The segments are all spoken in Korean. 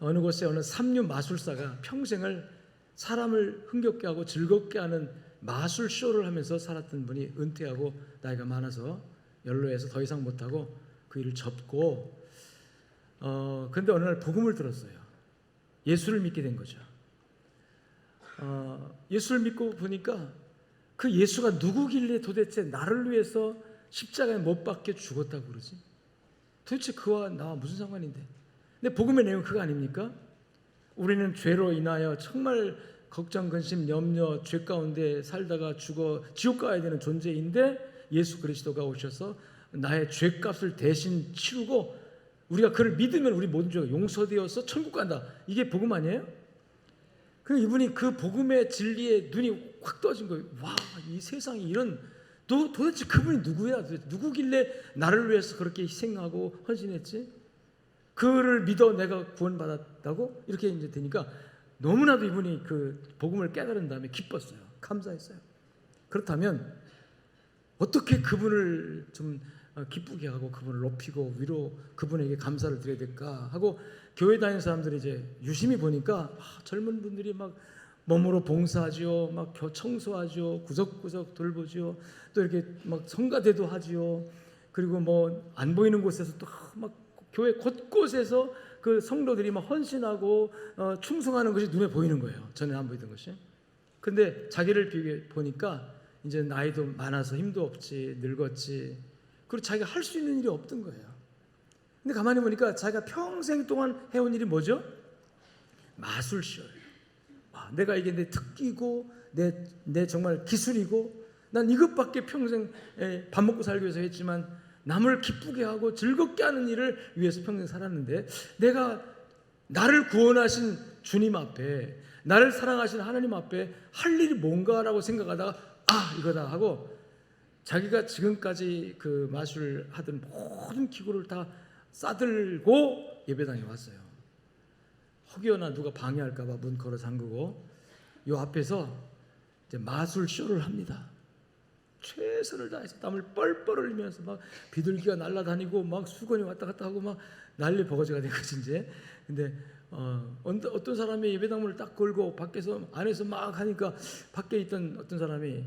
어느 곳에 어느 삼류 마술사가 평생을 사람을 흥겹게 하고 즐겁게 하는 마술 쇼를 하면서 살았던 분이 은퇴하고 나이가 많아서 연로해서 더 이상 못하고 그 일을 접고 그런데 어느 날 복음을 들었어요. 예수를 믿게 된 거죠. 예수를 믿고 보니까 그 예수가 누구길래 도대체 나를 위해서 십자가에 못 박혀 죽었다고 그러지? 도대체 그와 나와 무슨 상관인데? 근데 복음의 내용은 그거 아닙니까? 우리는 죄로 인하여 정말 걱정, 근심, 염려, 죄 가운데 살다가 죽어 지옥 가야 되는 존재인데 예수 그리스도가 오셔서 나의 죄값을 대신 치르고 우리가 그를 믿으면 우리 모든 죄가 용서되어서 천국 간다. 이게 복음 아니에요? 그 이분이 그 복음의 진리에 눈이 확 떠진 거예요. 와, 이 세상에 이런 도대체 그분이 누구야? 도대체 누구길래 나를 위해서 그렇게 희생하고 헌신했지? 그를 믿어 내가 구원받았다고? 이렇게 이제 되니까 너무나도 이분이 그 복음을 깨달은 다음에 기뻤어요. 감사했어요. 그렇다면 어떻게 그분을 좀 기쁘게 하고 그분을 높이고 위로 그분에게 감사를 드려야 될까 하고 교회 다니는 사람들이 이제 유심히 보니까 젊은 분들이 막 몸으로 봉사하지요, 막 청소하지요, 구석구석 돌보지요, 또 이렇게 막 성가대도 하지요. 그리고 뭐 안 보이는 곳에서 또 막 교회 곳곳에서 그 성도들이 막 헌신하고 충성하는 것이 눈에 보이는 거예요. 전에 안 보이던 것이. 근데 자기를 비교해 보니까 이제 나이도 많아서 힘도 없지, 늙었지. 그리고 자기가 할 수 있는 일이 없던 거예요. 근데 가만히 보니까 자기가 평생 동안 해온 일이 뭐죠? 마술쇼예요. 내가 이게 내 특기고 내 정말 기술이고 난 이것밖에 평생 밥 먹고 살기 위해서 했지만 남을 기쁘게 하고 즐겁게 하는 일을 위해서 평생 살았는데 내가 나를 구원하신 주님 앞에 나를 사랑하신 하나님 앞에 할 일이 뭔가라고 생각하다가 이거다 하고 자기가 지금까지 그 마술 하던 모든 기구를 다 싸들고 예배당에 왔어요. 혹여나 누가 방해할까 봐 문 걸어 잠그고 요 앞에서 이제 마술 쇼를 합니다. 최선을 다해서 땀을 뻘뻘 흘리면서 막 비둘기가 날아다니고 막 수건이 왔다 갔다 하고 막 난리 버거지가 된 거지 이제. 근데 어떤 사람이 예배당 문을 딱 걸고 밖에서 안에서 막 하니까 밖에 있던 어떤 사람이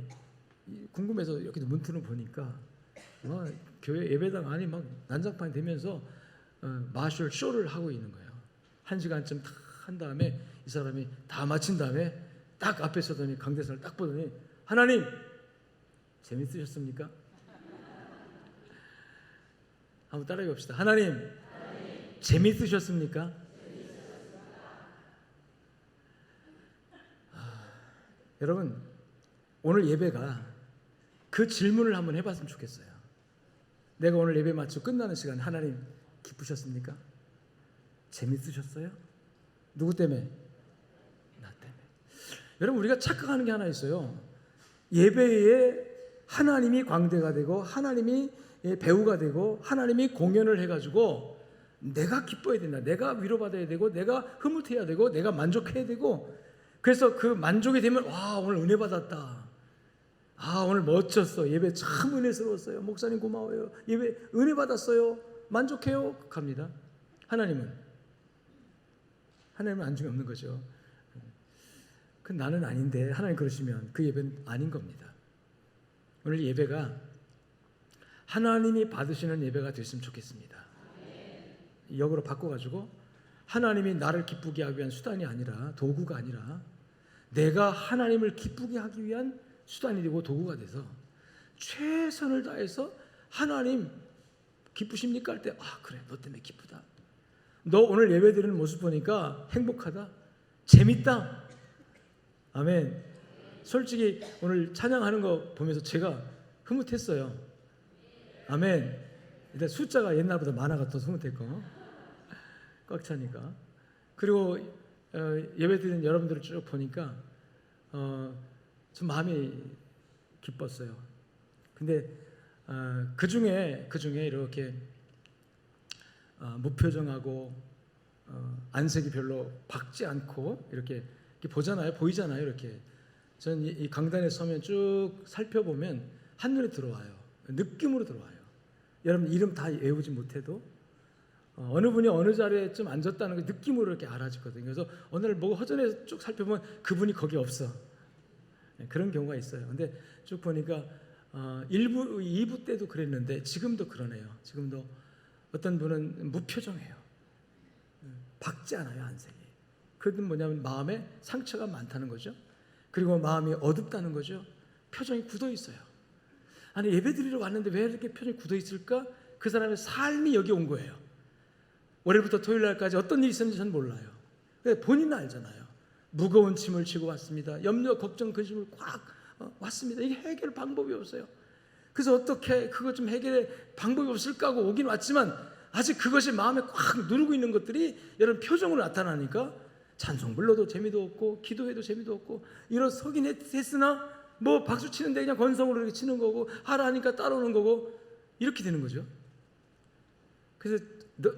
궁금해서 이렇게 문틈을 보니까 교회 예배당 안이 막 난장판이 되면서 마술 쇼를 하고 있는 거예요. 1시간쯤 딱 한 다음에 이 사람이 다 마친 다음에 딱 앞에 서더니 강대상을 딱 보더니 하나님 재밌으셨습니까? 한번 따라해 봅시다. 하나님 재밌으셨습니까? 여러분 오늘 예배가 그 질문을 한번 해봤으면 좋겠어요. 내가 오늘 예배 마치고 끝나는 시간 하나님 기쁘셨습니까? 재밌으셨어요? 누구 때문에? 나 때문에. 여러분 우리가 착각하는 게 하나 있어요. 예배에 하나님이 광대가 되고 하나님이 배우가 되고 하나님이 공연을 해가지고 내가 기뻐야 된다, 내가 위로받아야 되고 내가 흐뭇해야 되고 내가 만족해야 되고 그래서 그 만족이 되면 오늘 은혜 받았다, 오늘 멋졌어, 예배 참 은혜스러웠어요, 목사님 고마워요, 예배 은혜 받았어요, 만족해요 합니다. 하나님은 안중에 없는 거죠. 그 나는 아닌데 하나님 그러시면 그 예배는 아닌 겁니다. 오늘 예배가 하나님이 받으시는 예배가 됐으면 좋겠습니다. 역으로 바꿔가지고 하나님이 나를 기쁘게 하기 위한 수단이 아니라, 도구가 아니라 내가 하나님을 기쁘게 하기 위한 수단이 되고 도구가 돼서 최선을 다해서 하나님 기쁘십니까? 할 때 그래 너 때문에 기쁘다, 너 오늘 예배 드리는 모습 보니까 행복하다, 재밌다. 아멘. 솔직히 오늘 찬양하는 거 보면서 제가 흐뭇했어요. 아멘. 일단 숫자가 옛날보다 많아가 더 흐뭇했고 꽉 차니까. 그리고 예배 드리는 여러분들을 쭉 보니까 좀 마음이 기뻤어요. 근데 그 중에 이렇게 무표정하고 안색이 별로 밝지 않고 이렇게 보이잖아요. 이렇게 저는 이 강단에 서면 쭉 살펴보면 한눈에 들어와요. 느낌으로 들어와요. 여러분 이름 다 외우지 못해도 어느 분이 어느 자리에 좀 앉았다는 그 느낌으로 이렇게 알아지거든요. 그래서 어느 날 뭐가 허전해서 쭉 살펴보면 그분이 거기 없어. 그런 경우가 있어요. 근데 쭉 보니까 1부, 2부 때도 그랬는데 지금도 그러네요. 지금도 어떤 분은 무표정해요. 밝지 않아요, 안색이. 그건 뭐냐면 마음에 상처가 많다는 거죠. 그리고 마음이 어둡다는 거죠. 표정이 굳어 있어요. 아니, 예배드리러 왔는데 왜 이렇게 표정이 굳어 있을까? 그 사람의 삶이 여기 온 거예요. 월요일부터 토요일 날까지 어떤 일이 있었는지 저는 몰라요. 본인은 알잖아요. 무거운 짐을 지고 왔습니다. 염려, 걱정, 근심을 꽉 왔습니다. 이게 해결 방법이 없어요. 그래서 어떻게 그것 좀 해결의 방법이 없을까 하고 오긴 왔지만 아직 그것이 마음에 꽉 누르고 있는 것들이 여러분 표정으로 나타나니까 찬송 불러도 재미도 없고 기도해도 재미도 없고 일어서긴 했으나 뭐 박수 치는데 그냥 건성으로 이렇게 치는 거고 하라 하니까 따라오는 거고 이렇게 되는 거죠. 그래서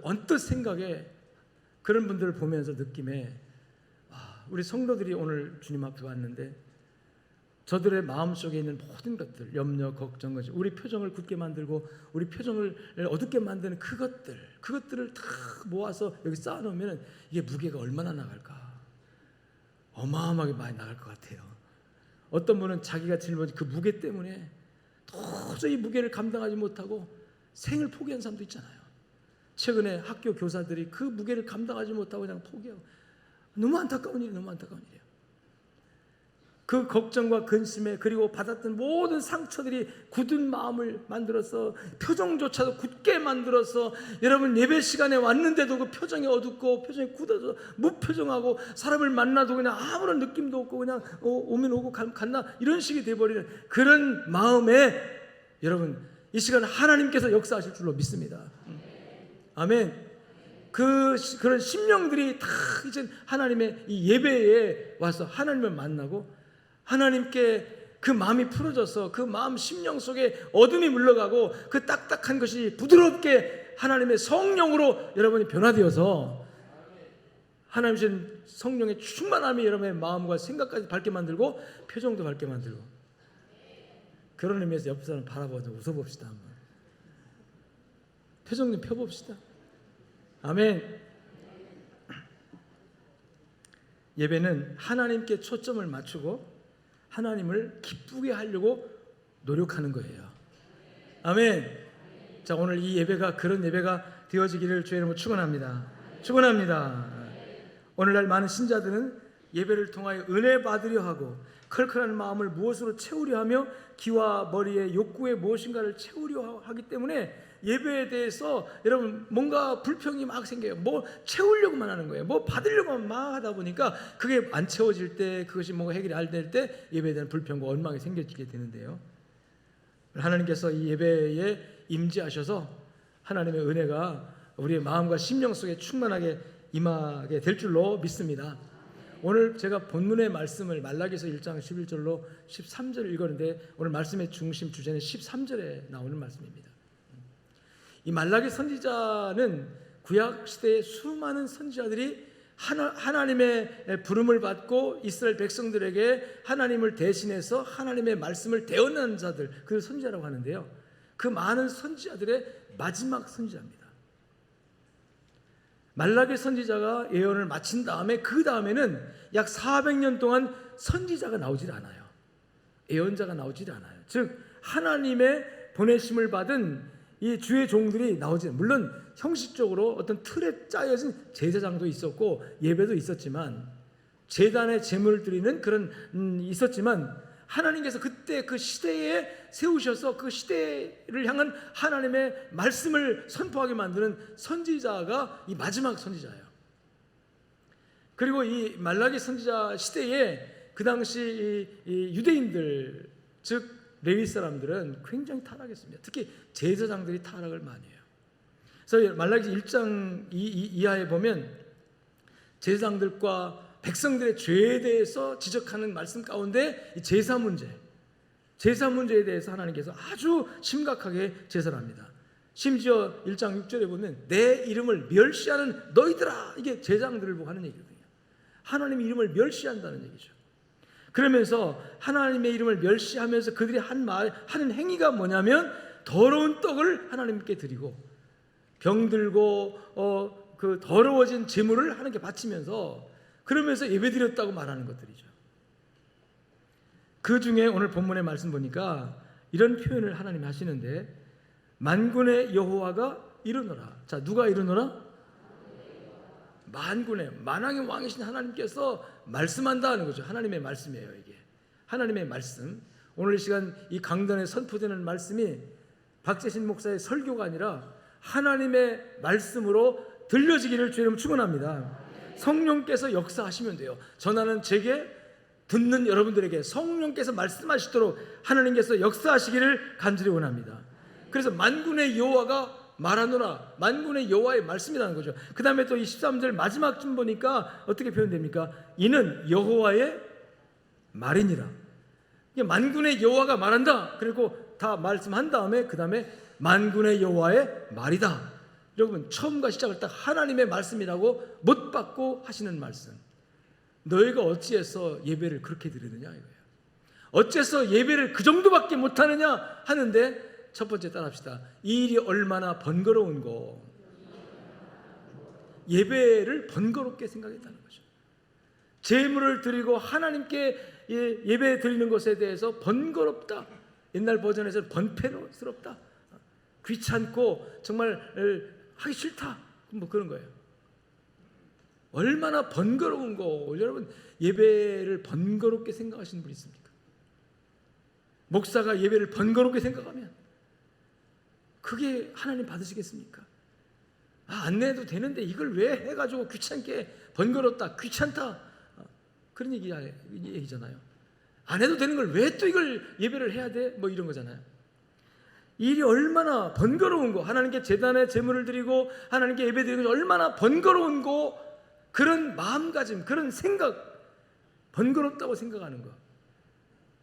언뜻 생각에 그런 분들을 보면서 느낌에 우리 성도들이 오늘 주님 앞에 왔는데 저들의 마음속에 있는 모든 것들, 염려, 걱정, 것이 우리 표정을 굳게 만들고 우리 표정을 어둡게 만드는 그것들을 다 모아서 여기 쌓아놓으면 이게 무게가 얼마나 나갈까? 어마어마하게 많이 나갈 것 같아요. 어떤 분은 자기가 짊어진 그 무게 때문에 도저히 무게를 감당하지 못하고 생을 포기한 사람도 있잖아요. 최근에 학교 교사들이 그 무게를 감당하지 못하고 그냥 포기하고 너무 안타까운 일이에요. 그 걱정과 근심에 그리고 받았던 모든 상처들이 굳은 마음을 만들어서 표정조차도 굳게 만들어서 여러분 예배 시간에 왔는데도 그 표정이 어둡고 표정이 굳어서 무표정하고 사람을 만나도 그냥 아무런 느낌도 없고 그냥 오면 오고 갔나 이런 식이 돼버리는 그런 마음에 여러분 이 시간 하나님께서 역사하실 줄로 믿습니다. 아멘. 그런 심령들이 다 이제 하나님의 이 예배에 와서 하나님을 만나고 하나님께 그 마음이 풀어져서 그 마음 심령 속에 어둠이 물러가고 그 딱딱한 것이 부드럽게 하나님의 성령으로 여러분이 변화되어서 하나님의 성령의 충만함이 여러분의 마음과 생각까지 밝게 만들고 표정도 밝게 만들고 그런 의미에서 옆 사람 바라보고 웃어봅시다. 한번 표정 좀 펴봅시다. 아멘. 예배는 하나님께 초점을 맞추고 하나님을 기쁘게 하려고 노력하는 거예요. 아멘. 자, 오늘 이 예배가 그런 예배가 되어지기를 주의 이름으로 축원합니다. 오늘날 많은 신자들은 예배를 통하여 은혜 받으려 하고 컬컬한 마음을 무엇으로 채우려 하며 귀와 머리에 욕구에 무엇인가를 채우려 하기 때문에 예배에 대해서 여러분 뭔가 불평이 막 생겨요. 뭐 채우려고만 하는 거예요. 뭐 받으려고만 막 하다 보니까 그게 안 채워질 때 그것이 뭔가 해결이 안 될 때 예배에 대한 불평과 원망이 생기게 되는데요. 하나님께서 이 예배에 임재하셔서 하나님의 은혜가 우리의 마음과 심령 속에 충만하게 임하게 될 줄로 믿습니다. 오늘 제가 본문의 말씀을 말라기서 1장 11절로 13절을 읽었는데 오늘 말씀의 중심 주제는 13절에 나오는 말씀입니다. 이 말라기 선지자는 구약 시대의 수많은 선지자들이 하나님의 부름을 받고 이스라엘 백성들에게 하나님을 대신해서 하나님의 말씀을 대언하는 자들, 그걸 선지자라고 하는데요. 그 많은 선지자들의 마지막 선지자입니다. 말라기 선지자가 예언을 마친 다음에 그 다음에는 약 400년 동안 선지자가 나오질 않아요. 예언자가 나오질 않아요. 즉 하나님의 보내심을 받은 이 주의 종들이 나오지, 물론 형식적으로 어떤 틀에 짜여진 제사장도 있었고 예배도 있었지만 제단에 제물을 드리는 그런 있었지만 하나님께서 그때 그 시대에 세우셔서 그 시대를 향한 하나님의 말씀을 선포하게 만드는 선지자가 이 마지막 선지자예요. 그리고 이 말라기 선지자 시대에 그 당시 이 유대인들 즉 레위 사람들은 굉장히 타락했습니다. 특히 제사장들이 타락을 많이 해요. 그래서 말라기 1장 이하에 보면 제사장들과 백성들의 죄에 대해서 지적하는 말씀 가운데 이 제사 문제에 대해서 하나님께서 아주 심각하게 제사를 합니다. 심지어 1장 6절에 보면 내 이름을 멸시하는 너희들아, 이게 제사장들을 보고 하는 얘기거든요. 하나님의 이름을 멸시한다는 얘기죠. 그러면서 하나님의 이름을 멸시하면서 그들이 하는 행위가 뭐냐면 더러운 떡을 하나님께 드리고 병들고 그 더러워진 제물을 하나님께 바치면서 그러면서 예배드렸다고 말하는 것들이죠. 그 중에 오늘 본문의 말씀 보니까 이런 표현을 하나님이 하시는데, 만군의 여호와가 이르노라. 자, 누가 이르노라? 만군의, 만왕의 왕이신 하나님께서 말씀한다 하는 거죠. 하나님의 말씀이에요. 이게 하나님의 말씀. 오늘 이 시간 이 강단에 선포되는 말씀이 박재신 목사의 설교가 아니라 하나님의 말씀으로 들려지기를 주의 이름으로 축원합니다. 성령께서 역사하시면 돼요. 전하는 제게, 듣는 여러분들에게 성령께서 말씀하시도록 하나님께서 역사하시기를 간절히 원합니다. 그래서 만군의 여호와가 말하노라, 만군의 여호와의 말씀이라는 거죠. 그 다음에 또 이 13절 마지막 쯤 보니까 어떻게 표현됩니까? 이는 여호와의 말이니라. 만군의 여호와가 말한다. 그리고 다 말씀한 다음에 그 다음에 만군의 여호와의 말이다. 여러분, 처음과 시작을 딱 하나님의 말씀이라고 못 받고 하시는 말씀. 너희가 어찌해서 예배를 그렇게 드리느냐 이거예요. 어째서 예배를 그 정도밖에 못하느냐 하는데, 첫 번째 따라합시다. 이 일이 얼마나 번거로운고. 예배를 번거롭게 생각했다는 거죠. 제물을 드리고 하나님께 예배 드리는 것에 대해서 번거롭다. 옛날 버전에서는 번패스럽다, 귀찮고 정말 하기 싫다, 뭐 그런 거예요. 얼마나 번거로운 거. 여러분, 예배를 번거롭게 생각하시는 분이 있습니까? 목사가 예배를 번거롭게 생각하면 그게 하나님 받으시겠습니까? 안 내도 되는데 이걸 왜 해가지고 귀찮게, 번거롭다, 귀찮다, 그런 얘기잖아요. 안 해도 되는 걸 왜 또 이걸 예배를 해야 돼? 뭐 이런 거잖아요. 일이 얼마나 번거로운 거. 하나님께 제단에 제물을 드리고 하나님께 예배 드리는 것이 얼마나 번거로운 거. 그런 마음가짐, 그런 생각, 번거롭다고 생각하는 거.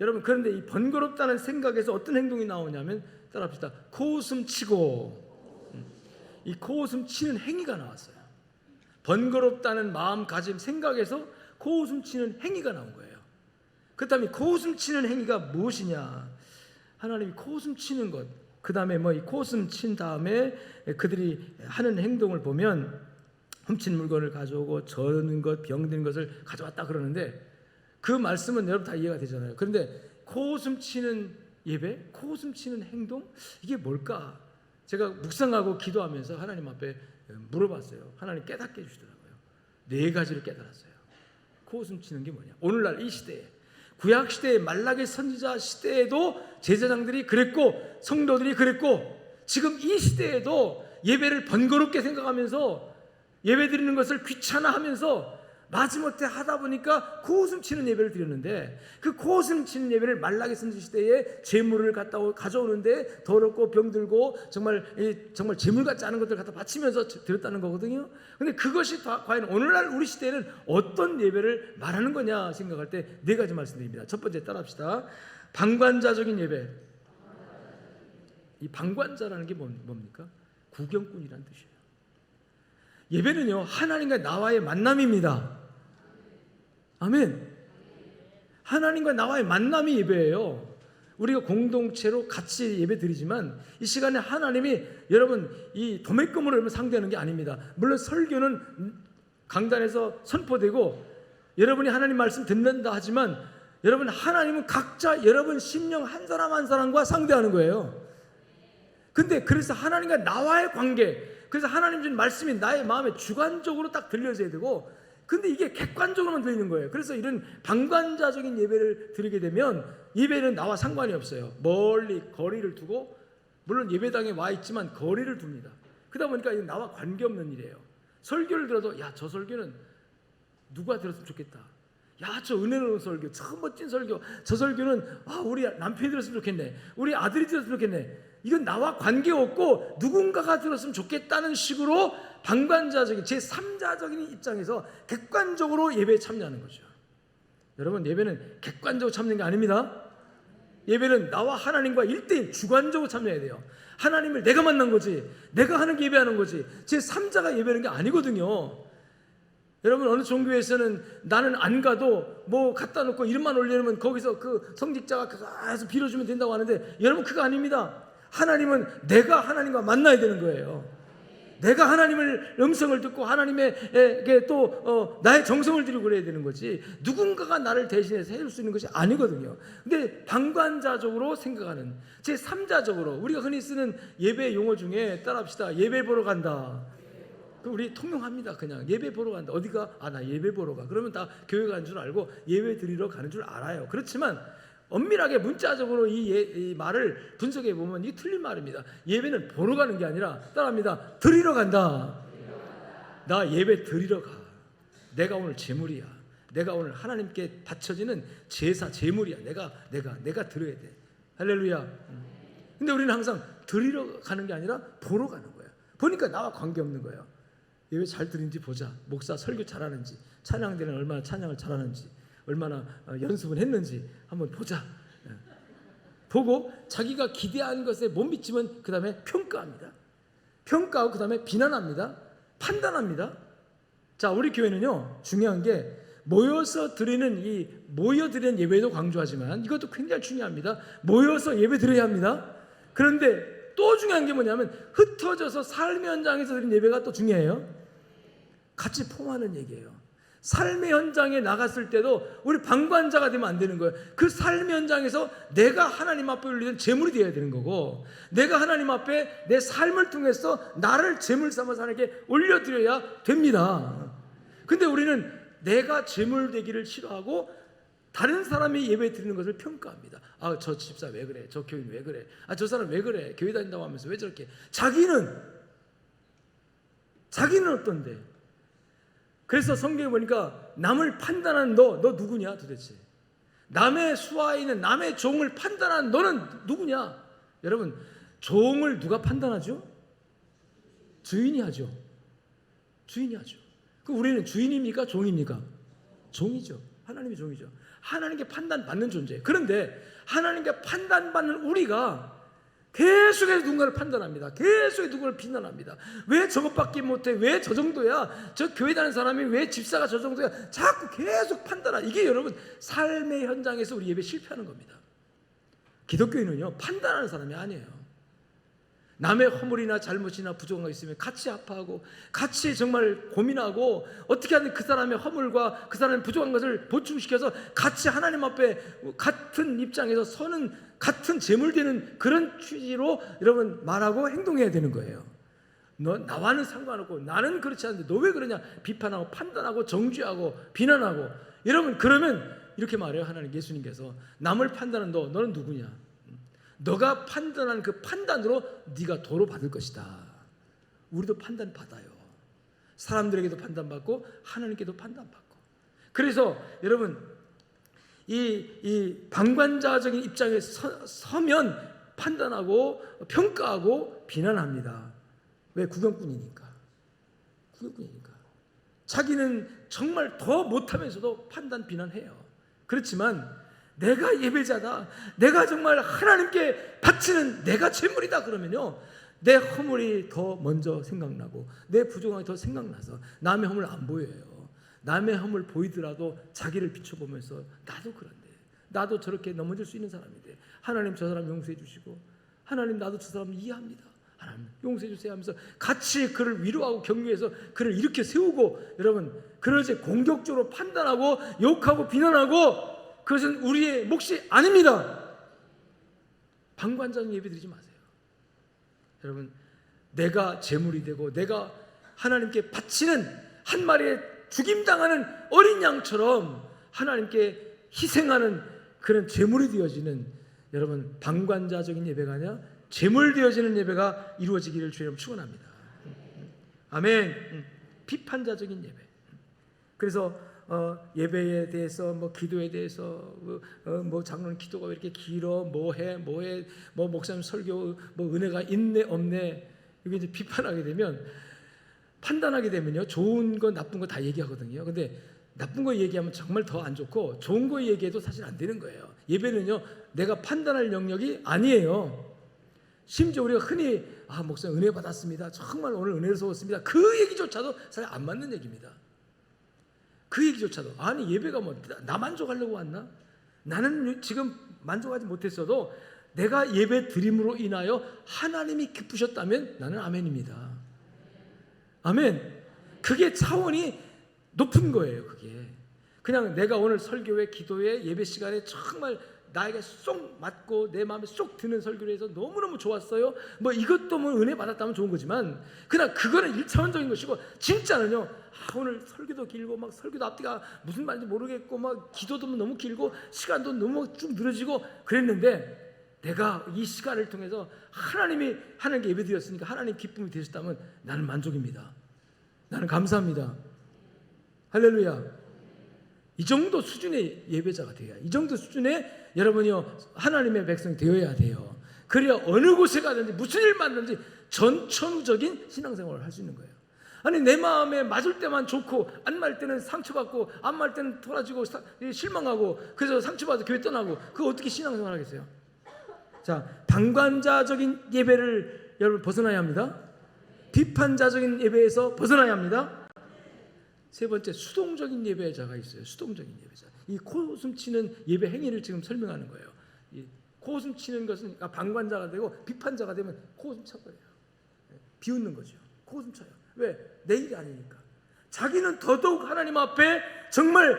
여러분, 그런데 이 번거롭다는 생각에서 어떤 행동이 나오냐면, 따라합시다. 코웃음 치고, 이 코웃음 치는 행위가 나왔어요. 번거롭다는 마음가짐, 생각에서 코웃음 치는 행위가 나온 거예요. 그렇다면 코웃음 치는 행위가 무엇이냐? 하나님이 코웃음 치는 것, 그 다음에 이 코웃음 친 다음에 그들이 하는 행동을 보면, 훔친 물건을 가져오고 저는 것, 병든 것을 가져왔다 그러는데, 그 말씀은 여러분 다 이해가 되잖아요. 그런데 코웃음 치는 예배, 코웃음 치는 행동, 이게 뭘까? 제가 묵상하고 기도하면서 하나님 앞에 물어봤어요. 하나님 깨닫게 해주시더라고요. 4가지를 깨달았어요. 코웃음 치는 게 뭐냐? 오늘날 이 시대에, 구약 시대의 말라기 선지자 시대에도 제사장들이 그랬고 성도들이 그랬고, 지금 이 시대에도 예배를 번거롭게 생각하면서 예배 드리는 것을 귀찮아하면서 마지못해 하다 보니까 코웃음 치는 예배를 드렸는데, 그 코웃음 치는 예배를 말라기 선지자 시대에 제물을 가져오는데 더럽고 병들고 정말 제물 같지 않은 것들을 갖다 바치면서 드렸다는 거거든요. 근데 그것이 과연 오늘날 우리 시대에는 어떤 예배를 말하는 거냐 생각할 때 4가지 말씀드립니다. 첫 번째 따라합시다. 방관자적인 예배. 이 방관자라는 게 뭡니까? 구경꾼이란 뜻이에요. 예배는요, 하나님과 나와의 만남입니다. 아멘. 하나님과 나와의 만남이 예배예요. 우리가 공동체로 같이 예배 드리지만 이 시간에 하나님이 여러분 이 도매금으로 여러분 상대하는 게 아닙니다. 물론 설교는 강단에서 선포되고 여러분이 하나님 말씀 듣는다 하지만, 여러분 하나님은 각자 여러분 심령 한 사람 한 사람과 상대하는 거예요. 근데 그래서 하나님과 나와의 관계, 그래서 하나님 준 말씀이 나의 마음에 주관적으로 딱 들려져야 되고, 근데 이게 객관적으로만 들리는 거예요. 그래서 이런 방관자적인 예배를 드리게 되면 예배는 나와 상관이 없어요. 멀리 거리를 두고, 물론 예배당에 와 있지만 거리를 둡니다. 그러다 보니까 이게 나와 관계없는 일이에요. 설교를 들어도 야, 저 설교는 누가 들었으면 좋겠다. 야, 저 은혜로운 설교, 참 멋진 설교, 저 설교는 우리 남편이 들었으면 좋겠네, 우리 아들이 들었으면 좋겠네. 이건 나와 관계없고 누군가가 들었으면 좋겠다는 식으로 방관자적인 제3자적인 입장에서 객관적으로 예배에 참여하는 거죠. 여러분, 예배는 객관적으로 참여하는 게 아닙니다. 예배는 나와 하나님과 1대1 주관적으로 참여해야 돼요. 하나님을 내가 만난 거지, 내가 하는 게 예배하는 거지, 제3자가 예배하는 게 아니거든요. 여러분, 어느 종교에서는 나는 안 가도 뭐 갖다 놓고 이름만 올려놓으면 거기서 그 성직자가 가서 빌어주면 된다고 하는데, 여러분 그거 아닙니다. 하나님은 내가 하나님과 만나야 되는 거예요. 내가 하나님을 음성을 듣고 하나님에게 또 나의 정성을 들이고 그래야 되는 거지, 누군가가 나를 대신해서 해줄 수 있는 것이 아니거든요. 근데 방관자적으로 생각하는, 제3자적으로 우리가 흔히 쓰는 예배 용어 중에 따라합시다. 예배 보러 간다. 우리 통용합니다. 그냥 예배 보러 간다. 어디가? 나 예배 보러 가. 그러면 다 교회 가는 줄 알고 예배 드리러 가는 줄 알아요. 그렇지만 엄밀하게 문자적으로 이 말을 분석해 보면 이게 틀린 말입니다. 예배는 보러 가는 게 아니라 따라합니다. 드리러 간다. 나 예배 드리러 가. 내가 오늘 제물이야. 내가 오늘 하나님께 바쳐지는 제사, 제물이야. 내가 드려야 돼. 할렐루야. 근데 우리는 항상 드리러 가는 게 아니라 보러 가는 거예요. 보니까 나와 관계없는 거예요. 예배 잘 드리는지 보자. 목사 설교 잘하는지, 찬양대는 얼마나 찬양을 잘하는지, 얼마나 연습을 했는지 한번 보자. 보고 자기가 기대한 것에 못 미치면 그 다음에 평가합니다. 평가하고 그 다음에 비난합니다. 판단합니다. 자, 우리 교회는요, 중요한 게 모여서 드리는 예배도 강조하지만 이것도 굉장히 중요합니다. 모여서 예배 드려야 합니다. 그런데 또 중요한 게 뭐냐면 흩어져서 삶의 현장에서 드리는 예배가 또 중요해요. 같이 포함하는 얘기예요. 삶의 현장에 나갔을 때도 우리 방관자가 되면 안 되는 거예요. 그 삶의 현장에서 내가 하나님 앞에 올리는 제물이 되어야 되는 거고, 내가 하나님 앞에 내 삶을 통해서 나를 제물 삼아서 하나님께 올려드려야 됩니다. 근데 우리는 내가 제물 되기를 싫어하고 다른 사람이 예배 드리는 것을 평가합니다. 저 집사 왜 그래? 저 교인 왜 그래? 저 사람 왜 그래? 교회 다닌다고 하면서 왜 저렇게? 자기는 어떤데? 그래서 성경에 보니까 남을 판단하는 너 누구냐 도대체? 남의 수하에 남의 종을 판단하는 너는 누구냐? 여러분, 종을 누가 판단하죠? 주인이 하죠. 주인이 하죠. 우리는 주인입니까? 종입니까? 종이죠. 하나님이 종이죠. 하나님께 판단받는 존재. 그런데 하나님께 판단받는 우리가 계속해서 누군가를 판단합니다. 계속해서 누군가를 비난합니다. 왜 저것밖에 못해? 왜 저 정도야? 저 교회 다니는 사람이 왜 집사가 저 정도야? 자꾸 계속 판단하는, 이게 여러분 삶의 현장에서 우리 예배 실패하는 겁니다. 기독교인은요, 판단하는 사람이 아니에요. 남의 허물이나 잘못이나 부족한 거 있으면 같이 아파하고 같이 정말 고민하고 어떻게 하면 그 사람의 허물과 그 사람의 부족한 것을 보충시켜서 같이 하나님 앞에 같은 입장에서 서는, 같은 제물되는 그런 취지로 여러분 말하고 행동해야 되는 거예요. 너 나와는 상관없고 나는 그렇지 않은데 너 왜 그러냐? 비판하고 판단하고 정죄하고 비난하고. 여러분, 그러면 이렇게 말해요. 하나님, 예수님께서 남을 판단하는 너는 누구냐? 너가 판단한 그 판단으로 네가 도로 받을 것이다. 우리도 판단받아요. 사람들에게도 판단받고 하나님께도 판단받고. 그래서 여러분, 이 방관자적인 입장에 서면 판단하고 평가하고 비난합니다. 왜? 구경꾼이니까. 자기는 정말 더 못하면서도 판단 비난해요. 그렇지만 내가 예배자다, 내가 정말 하나님께 바치는 내가 제물이다 그러면요, 내 허물이 더 먼저 생각나고 내 부족함이 더 생각나서 남의 허물 안 보여요. 남의 허물 보이더라도 자기를 비춰보면서 나도 그런데, 나도 저렇게 넘어질 수 있는 사람인데 하나님 저 사람 용서해 주시고, 하나님 나도 저 사람 이해합니다, 하나님 용서해 주세요 하면서 같이 그를 위로하고 격려해서 그를 이렇게 세우고. 여러분, 그러지 공격적으로 판단하고 욕하고 비난하고 그것은 우리의 몫이 아닙니다. 방관자는 예배드리지 마세요. 여러분, 내가 제물이 되고 내가 하나님께 바치는 한 마리의 죽임당하는 어린 양처럼 하나님께 희생하는 그런 제물이 되어지는, 여러분, 방관자적인 예배가 아니라 제물 되어지는 예배가 이루어지기를 주님 축원합니다. 아멘. 비판자적인 예배. 그래서 예배에 대해서 기도에 대해서 장로님 기도가 왜 이렇게 길어, 뭐해 목사님 설교 은혜가 있네 없네, 이게 이제 비판하게 되면, 판단하게 되면요, 좋은 거 나쁜 거 다 얘기하거든요. 근데 나쁜 거 얘기하면 정말 더 안 좋고 좋은 거 얘기해도 사실 안 되는 거예요. 예배는요, 내가 판단할 영역이 아니에요. 심지어 우리가 흔히 목사님 은혜 받았습니다, 정말 오늘 은혜스러웠습니다, 그 얘기조차도 사실 안 맞는 얘기입니다. 그 얘기조차도, 아니 예배가 나 만족하려고 왔나? 나는 지금 만족하지 못했어도 내가 예배 드림으로 인하여 하나님이 기쁘셨다면 나는 아멘입니다. 아멘. 그게 차원이 높은 거예요. 그게 그냥 내가 오늘 설교회 기도회 예배 시간에 정말 나에게 쏙 맞고 내 마음에 쏙 드는 설교를 해서 너무너무 좋았어요. 뭐 이것도 뭐 은혜 받았다면 좋은 거지만 그냥 그거는 1차원적인 것이고, 진짜는요, 오늘 설교도 길고 막 설교도 앞뒤가 무슨 말인지 모르겠고 막 기도도 너무 길고 시간도 너무 쭉 늘어지고 그랬는데, 내가 이 시간을 통해서 하나님이 하나님께 예배드렸으니까 하나님 기쁨이 되셨다면 나는 만족입니다. 나는 감사합니다. 할렐루야. 이 정도 수준의 예배자가 되어야, 이 정도 수준의 여러분이요 하나님의 백성이 되어야 돼요. 그래야 어느 곳에 가든지 무슨 일 만든지 전천후적인 신앙생활을 할 수 있는 거예요. 아니 내 마음에 맞을 때만 좋고 안 맞을 때는 상처받고 안 맞을 때는 돌아지고 실망하고 그래서 상처받아서 교회 떠나고, 그거 어떻게 신앙생활 하겠어요? 자, 방관자적인 예배를 여러분 벗어나야 합니다. 비판자적인 예배에서 벗어나야 합니다. 세 번째, 수동적인 예배자가 있어요. 수동적인 예배자. 이 코웃음 치는 예배 행위를 지금 설명하는 거예요. 이 코웃음 치는 것은 방관자가 되고 비판자가 되면 코웃음 쳐버려요. 비웃는 거죠. 코웃음 쳐요. 왜? 내 일이 아니니까. 자기는 더더욱 하나님 앞에 정말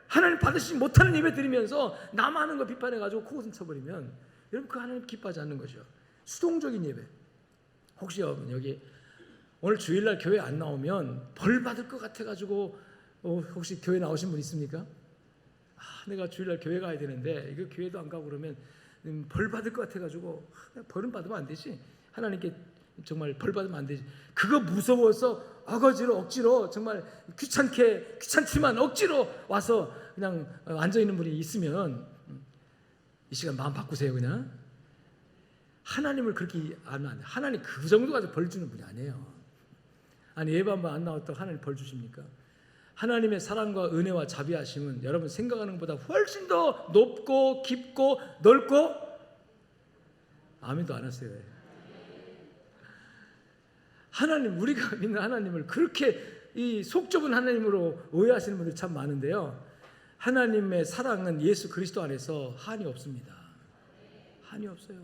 하나님 받으시지 못하는 예배 드리면서 남 하는 거 비판해가지고 코웃음 쳐버리면 여러분 그 하나님 기뻐하지 않는 거죠. 수동적인 예배. 혹시 여러분 여기 오늘 주일날 교회 안 나오면 벌 받을 것 같아가지고 혹시 교회 나오신 분 있습니까? 내가 주일날 교회 가야 되는데 이거 교회도 안 가고 그러면 벌 받을 것 같아가지고 벌은 받으면 안 되지. 하나님께 정말 벌 받으면 안 되지. 그거 무서워서 억지로 정말 귀찮지만 억지로 와서 그냥 앉아 있는 분이 있으면 이 시간 마음 바꾸세요. 그냥 하나님을 그렇게 하면 안 돼. 하나님 그 정도 가지고 벌 주는 분이 아니에요. 아니 예배 한번 안 나왔다고 하나님 벌 주십니까? 하나님의 사랑과 은혜와 자비하심은 여러분 생각하는 것보다 훨씬 더 높고 깊고 넓고, 아멘도 안 하세요. 하나님, 우리가 믿는 하나님을 그렇게 이 속 좁은 하나님으로 오해하시는 분들이 참 많은데요, 하나님의 사랑은 예수 그리스도 안에서 한이 없습니다. 한이 없어요.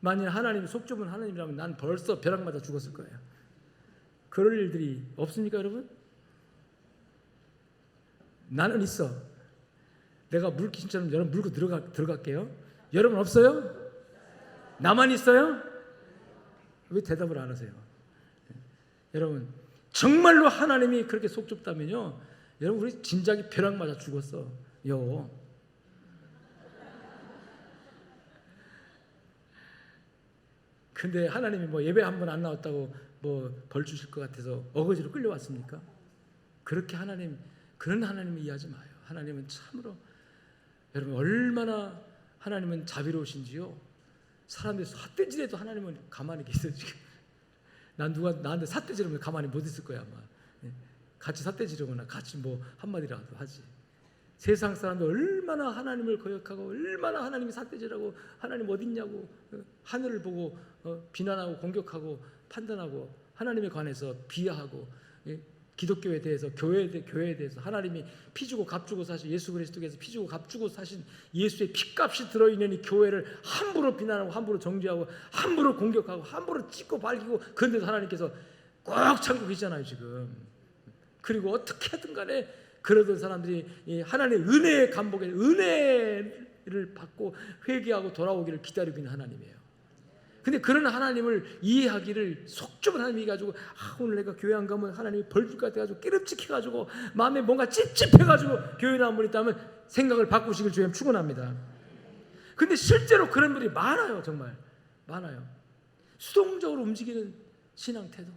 만일 하나님이 속 좁은 하나님이라면 난 벌써 벼락 맞아 죽었을 거예요. 그럴 일들이 없습니까 여러분? 나는 있어. 내가 물귀신처럼 여러분 물고 들어갈게요. 여러분 없어요? 나만 있어요? 왜 대답을 안 하세요? 여러분 정말로 하나님이 그렇게 속 좁다면요, 여러분 우리 진작에 벼락 맞아 죽었어요. 근데 하나님이 뭐 예배 한 번 안 나왔다고 뭐 벌 주실 것 같아서 어거지로 끌려왔습니까? 그렇게 그런 하나님을 이해하지 마요. 하나님은 참으로 여러분 얼마나 하나님은 자비로우신지요. 사람들이 삿대질해도 하나님은 가만히 계세요. 지금 난 누가 나한테 삿대질하면 가만히 못 있을 거야 아마. 같이 삿대지르거나 같이 뭐 한마디라도 하지. 세상 사람들 얼마나 하나님을 거역하고 얼마나 하나님이 삿대질하고 하나님 어디 있냐고 하늘을 보고 비난하고 공격하고 판단하고 하나님에 관해서 비하하고, 기독교에 대해서 교회에 대해서 하나님이 피 주고 값 주고 사신 예수 그리스도께서 피 주고 값 주고 사신 예수의 피값이 들어있는 이 교회를 함부로 비난하고 함부로 정죄하고 함부로 공격하고 함부로 찢고 밝히고, 그런데도 하나님께서 꽉 참고 계시잖아요 지금. 그리고 어떻게든 간에 그러던 사람들이 하나님의 은혜의 감복에 은혜를 받고 회개하고 돌아오기를 기다리고 있는 하나님이에요. 근데 그런 하나님을 이해하기를 속 좁은 하나님이 가지고 오늘 내가 교회 안 가면 하나님이 벌 줄 것 같아가지고 끼름찍해가지고 마음에 뭔가 찝찝해가지고 교회 나온 분이 있다면 생각을 바꾸시길 주님 축원합니다. 근데 실제로 그런 분이 많아요. 정말 많아요. 수동적으로 움직이는 신앙 태도.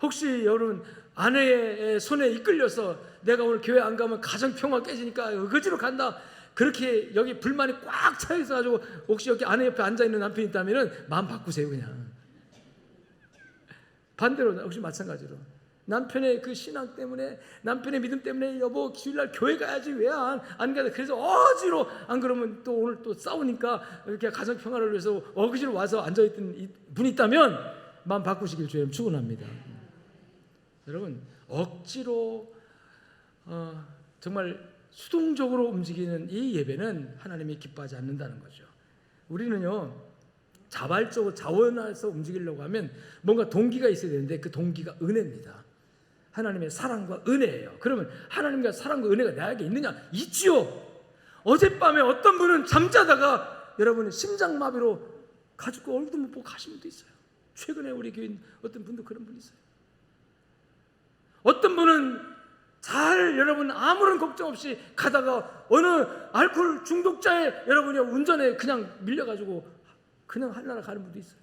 혹시 여러분 아내의 손에 이끌려서 내가 오늘 교회 안 가면 가정 평화 깨지니까 어거지로 간다, 그렇게 여기 불만이 꽉 차 있어가지고 혹시 여기 아내 옆에 앉아있는 남편이 있다면 마음 바꾸세요. 그냥 반대로 혹시 마찬가지로 남편의 그 신앙 때문에, 남편의 믿음 때문에 여보 주일날 교회 가야지 왜 안 가냐, 그래서 어지로 안 그러면 또 오늘 또 싸우니까 이렇게 가정 평화를 위해서 어거지로 와서 앉아있던 분이 있다면 마음 바꾸시길 주님 축원합니다. 여러분 억지로 정말 수동적으로 움직이는 이 예배는 하나님이 기뻐하지 않는다는 거죠. 우리는요 자발적으로 자원해서 움직이려고 하면 뭔가 동기가 있어야 되는데 그 동기가 은혜입니다. 하나님의 사랑과 은혜예요. 그러면 하나님과 사랑과 은혜가 나에게 있느냐? 있지요. 어젯밤에 어떤 분은 잠자다가 여러분 심장마비로 가지고 얼굴도 못 보고 가신 분도 있어요. 최근에 우리 교인 어떤 분도 그런 분이 있어요. 어떤 분은 잘 여러분 아무런 걱정 없이 가다가 어느 알코올 중독자의 여러분이 운전에 그냥 밀려가지고 그냥 하늘나라 가는 분도 있어요.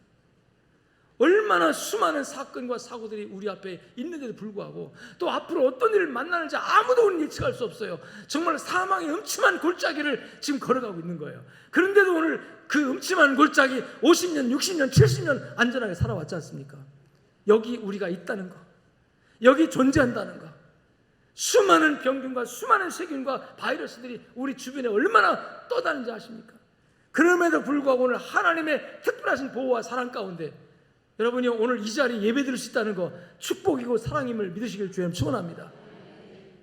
얼마나 수많은 사건과 사고들이 우리 앞에 있는데도 불구하고 또 앞으로 어떤 일을 만나는지 아무도 오늘 예측할 수 없어요. 정말 사망의 음침한 골짜기를 지금 걸어가고 있는 거예요. 그런데도 오늘 그 음침한 골짜기 50년, 60년, 70년 안전하게 살아왔지 않습니까? 여기 우리가 있다는 거, 여기 존재한다는 거, 수많은 병균과 수많은 세균과 바이러스들이 우리 주변에 얼마나 떠다니는지 아십니까? 그럼에도 불구하고 오늘 하나님의 특별하신 보호와 사랑 가운데 여러분이 오늘 이 자리에 예배 드릴 수 있다는 거 축복이고 사랑임을 믿으시길 주님 축원합니다.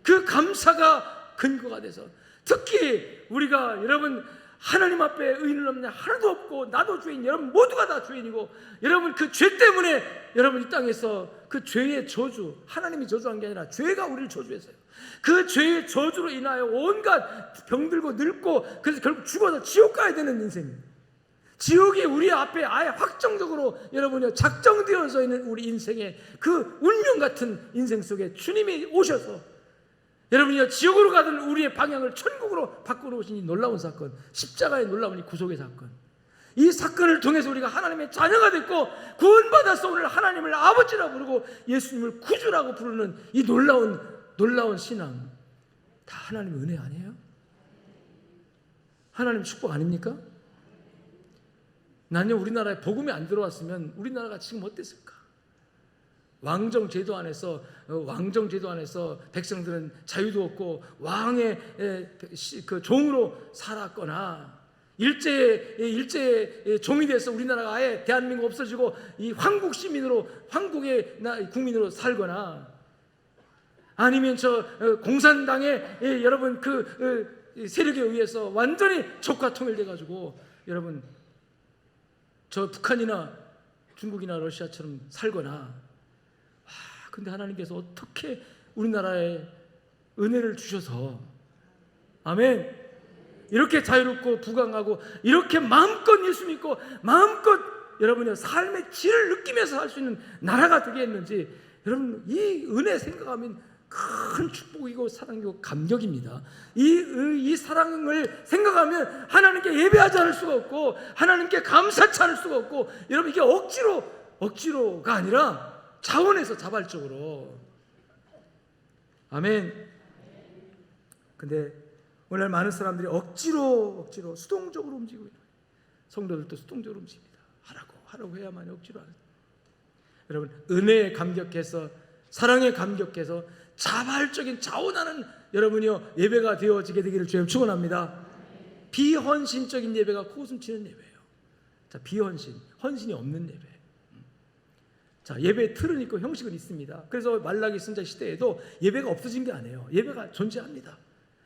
그 감사가 근거가 돼서 특히 우리가 여러분 하나님 앞에 의인은 없냐 하나도 없고 나도 죄인, 여러분 모두가 다 죄인이고 여러분 그 죄 때문에 여러분 이 땅에서 그 죄의 저주, 하나님이 저주한 게 아니라 죄가 우리를 저주했어요. 그 죄의 저주로 인하여 온갖 병들고 늙고 그래서 결국 죽어서 지옥 가야 되는 인생입니다. 지옥이 우리 앞에 아예 확정적으로 여러분이 작정되어져 있는 우리 인생의 그 운명 같은 인생 속에 주님이 오셔서 여러분이 지옥으로 가던 우리의 방향을 천국으로 바꾸러 오신 이 놀라운 사건, 십자가의 놀라운 이 구속의 사건, 이 사건을 통해서 우리가 하나님의 자녀가 됐고 구원받아서 오늘 하나님을 아버지라 부르고 예수님을 구주라고 부르는 이 놀라운 신앙, 다 하나님의 은혜 아니에요? 하나님 축복 아닙니까? 나는 우리나라에 복음이 안 들어왔으면 우리나라가 지금 어땠을까? 왕정 제도 안에서 백성들은 자유도 없고 왕의 그 종으로 살았거나 일제의 종이 돼서 우리나라가 아예 대한민국 없어지고 이 황국 시민으로 황국의 국민으로 살거나 아니면 공산당의 여러분 그 세력에 의해서 완전히 적과 통일돼 가지고 여러분 저 북한이나 중국이나 러시아처럼 살거나 근데 하나님께서 어떻게 우리나라에 은혜를 주셔서 아멘 이렇게 자유롭고 부강하고 이렇게 마음껏 예수 믿고 마음껏 여러분의 삶의 질을 느끼면서 살 수 있는 나라가 되게 했는지 여러분 이 은혜 생각하면 큰 축복이고 사랑이고 감격입니다. 이 사랑을 생각하면 하나님께 예배하지 않을 수가 없고 하나님께 감사치 않을 수가 없고 여러분 이게 억지로가 아니라 자원에서 자발적으로 아멘. 근데 오늘 많은 사람들이 억지로 수동적으로 움직이고 있는 성도들도 수동적으로 움직입니다. 하라고 해야만 억지로 하는. 여러분 은혜에 감격해서 사랑에 감격해서 자발적인 자원하는 여러분이요 예배가 되어지게 되기를 주님 축원합니다. 비헌신적인 예배가 코웃음치는 예배예요. 자, 헌신이 없는 예배. 자, 예배의 틀은 있고 형식은 있습니다. 그래서 말라기 선자 시대에도 예배가 없어진 게 아니에요. 예배가 존재합니다.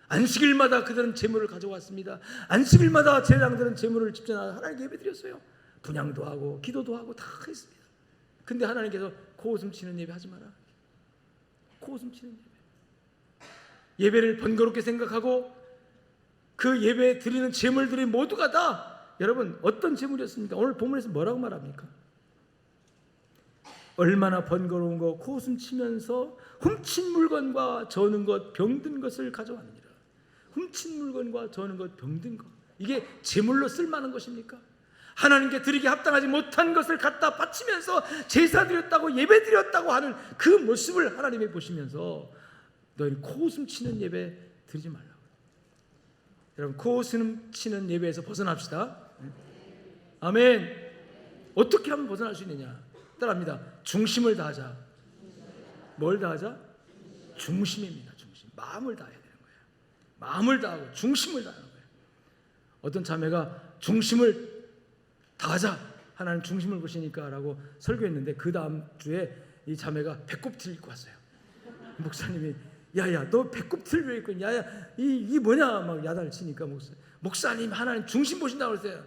안식일마다 그들은 제물을 가져왔습니다. 안식일마다 제사장들은 제물을 집전하여 하나님께 예배드렸어요. 분향도 하고 기도도 하고 다 했습니다. 근데 하나님께서 코웃음치는 예배 하지 마라. 코웃음치는 예배를 번거롭게 생각하고 그 예배에 드리는 제물들이 모두가 다 여러분 어떤 제물이었습니까? 오늘 본문에서 뭐라고 말합니까? 얼마나 번거로운 거 코웃음치면서 훔친 물건과 저는 것 병든 것을 가져왔느니라. 훔친 물건과 저는 것 병든 것, 이게 제물로 쓸만한 것입니까? 하나님께 드리기 합당하지 못한 것을 갖다 바치면서 제사 드렸다고 예배 드렸다고 하는 그 모습을 하나님이 보시면서 너희 코웃음 치는 예배 드리지 말라고. 여러분 코웃음 치는 예배에서 벗어납시다. 아멘. 어떻게 하면 벗어날 수 있느냐? 따라합니다. 중심을 다하자. 뭘 다하자? 중심입니다. 중심. 마음을 다해야 되는 거예요. 마음을 다하고 중심을 다하는 거예요. 어떤 자매가 중심을 다하자, 하나님 중심을 보시니까 라고 설교했는데 그 다음 주에 이 자매가 배꼽티를 입고 왔어요. 목사님이 야야 너 배꼽티를 왜 입고 있냐, 야야 이 뭐냐 막 야단을 치니까 목사님 하나님 중심 보신다고 그랬어요.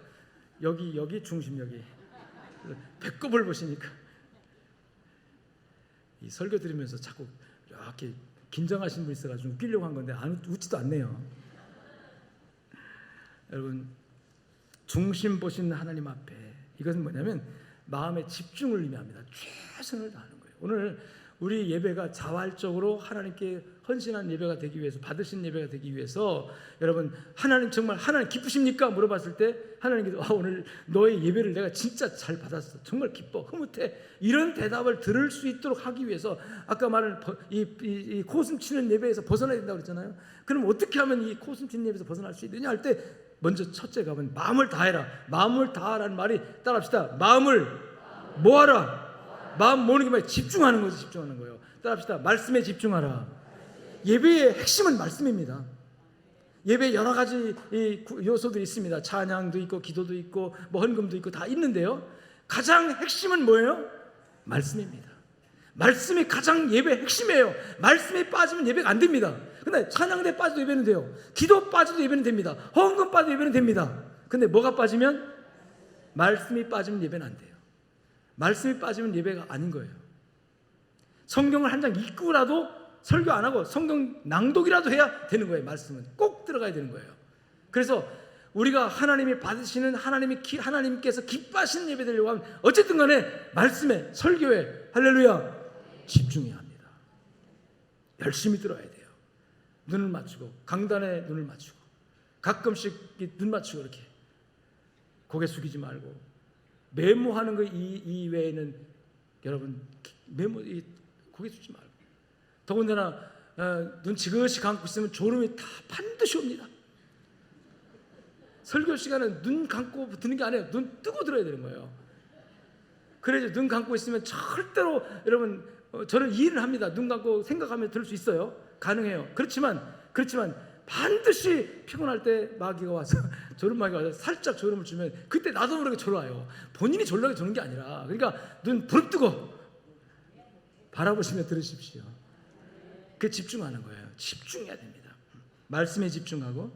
여기 중심, 여기 배꼽을 보시니까 이 설교 들으면서 자꾸 이렇게 긴장하신 분 있어가지고 웃기려고 한 건데 웃지도 않네요. 여러분, 중심 보신 하나님 앞에, 이것은 뭐냐면 마음의 집중을 의미합니다. 최선을 다하는 거예요. 오늘 우리 예배가 자발적으로 하나님께 헌신한 예배가 되기 위해서, 받으신 예배가 되기 위해서, 여러분, 하나님 정말 하나님 기쁘십니까? 물어봤을 때 하나님께서 오늘 너의 예배를 내가 진짜 잘 받았어, 정말 기뻐, 흐뭇해, 이런 대답을 들을 수 있도록 하기 위해서 아까 말한 이 코웃음 치는 예배에서 벗어나야 된다고 그랬잖아요. 그럼 어떻게 하면 이 코웃음 치는 예배에서 벗어날 수 있느냐 할 때, 먼저 첫째가 면 마음을 다해라. 마음을 다하라는 말이, 따라합시다. 마음을 모아라. 마음 모으는 게 뭐야? 집중하는 거지. 집중하는 거예요. 따라합시다. 말씀에 집중하라. 예배의 핵심은 말씀입니다. 예배에 여러 가지 요소들이 있습니다. 찬양도 있고 기도도 있고 뭐 헌금도 있고 다 있는데요, 가장 핵심은 뭐예요? 말씀입니다. 말씀이 가장 예배의 핵심이에요. 말씀이 빠지면 예배가 안 됩니다. 근데 찬양대 빠져도 예배는 돼요. 기도 빠져도 예배는 됩니다. 헌금 빠져도 예배는 됩니다. 근데 뭐가 빠지면? 말씀이 빠지면 예배는 안 돼요. 말씀이 빠지면 예배가 아닌 거예요. 성경을 한 장 읽고라도 설교 안 하고 성경 낭독이라도 해야 되는 거예요. 말씀은 꼭 들어가야 되는 거예요. 그래서 우리가 하나님이 받으시는, 하나님께서 기뻐하시는 예배 드리려고 하면 어쨌든 간에 말씀에, 설교에, 할렐루야, 집중해야 합니다. 열심히 들어야 돼요. 눈을 맞추고, 강단에 눈을 맞추고, 가끔씩 눈 맞추고, 이렇게 고개 숙이지 말고, 메모하는 거 이외에는 여러분 고개 숙이지 말고, 더군다나 눈 지그시 감고 있으면 졸음이 다 반드시 옵니다. 설교 시간은 눈 감고 듣는 게 아니에요. 눈 뜨고 들어야 되는 거예요. 그래야지. 눈 감고 있으면 절대로, 여러분, 저는 이해를 합니다. 눈 감고 생각하면 들을 수 있어요. 가능해요. 그렇지만 반드시 피곤할 때 마귀가 와서 졸음마귀가 와서 살짝 졸음을 주면 그때 나도 모르게 졸아요. 본인이 졸라게 조는 게 아니라. 그러니까 눈 부릅뜨고 바라보시며 들으십시오. 그게 집중하는 거예요. 집중해야 됩니다. 말씀에 집중하고,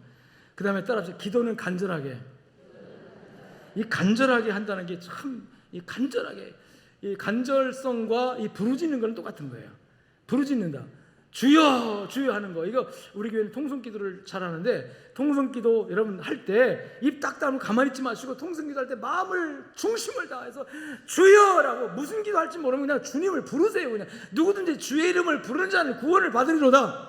그 다음에 따라서 기도는 간절하게. 이 간절하게 한다는 게 참, 이 간절하게, 이 간절성과 이 부르짖는 건 똑같은 거예요. 부르짖는다. 주여 주여 하는 거. 이거 우리 교회는 통성기도를 잘 하는데, 통성기도 여러분 할 때 입 딱 다물고 가만히 있지 마시고, 통성기도 할 때 마음을, 중심을 다해서 주여라고, 무슨 기도할지 모르면 그냥 주님을 부르세요. 그냥 누구든지 주의 이름을 부르는 자는 구원을 받으리로다.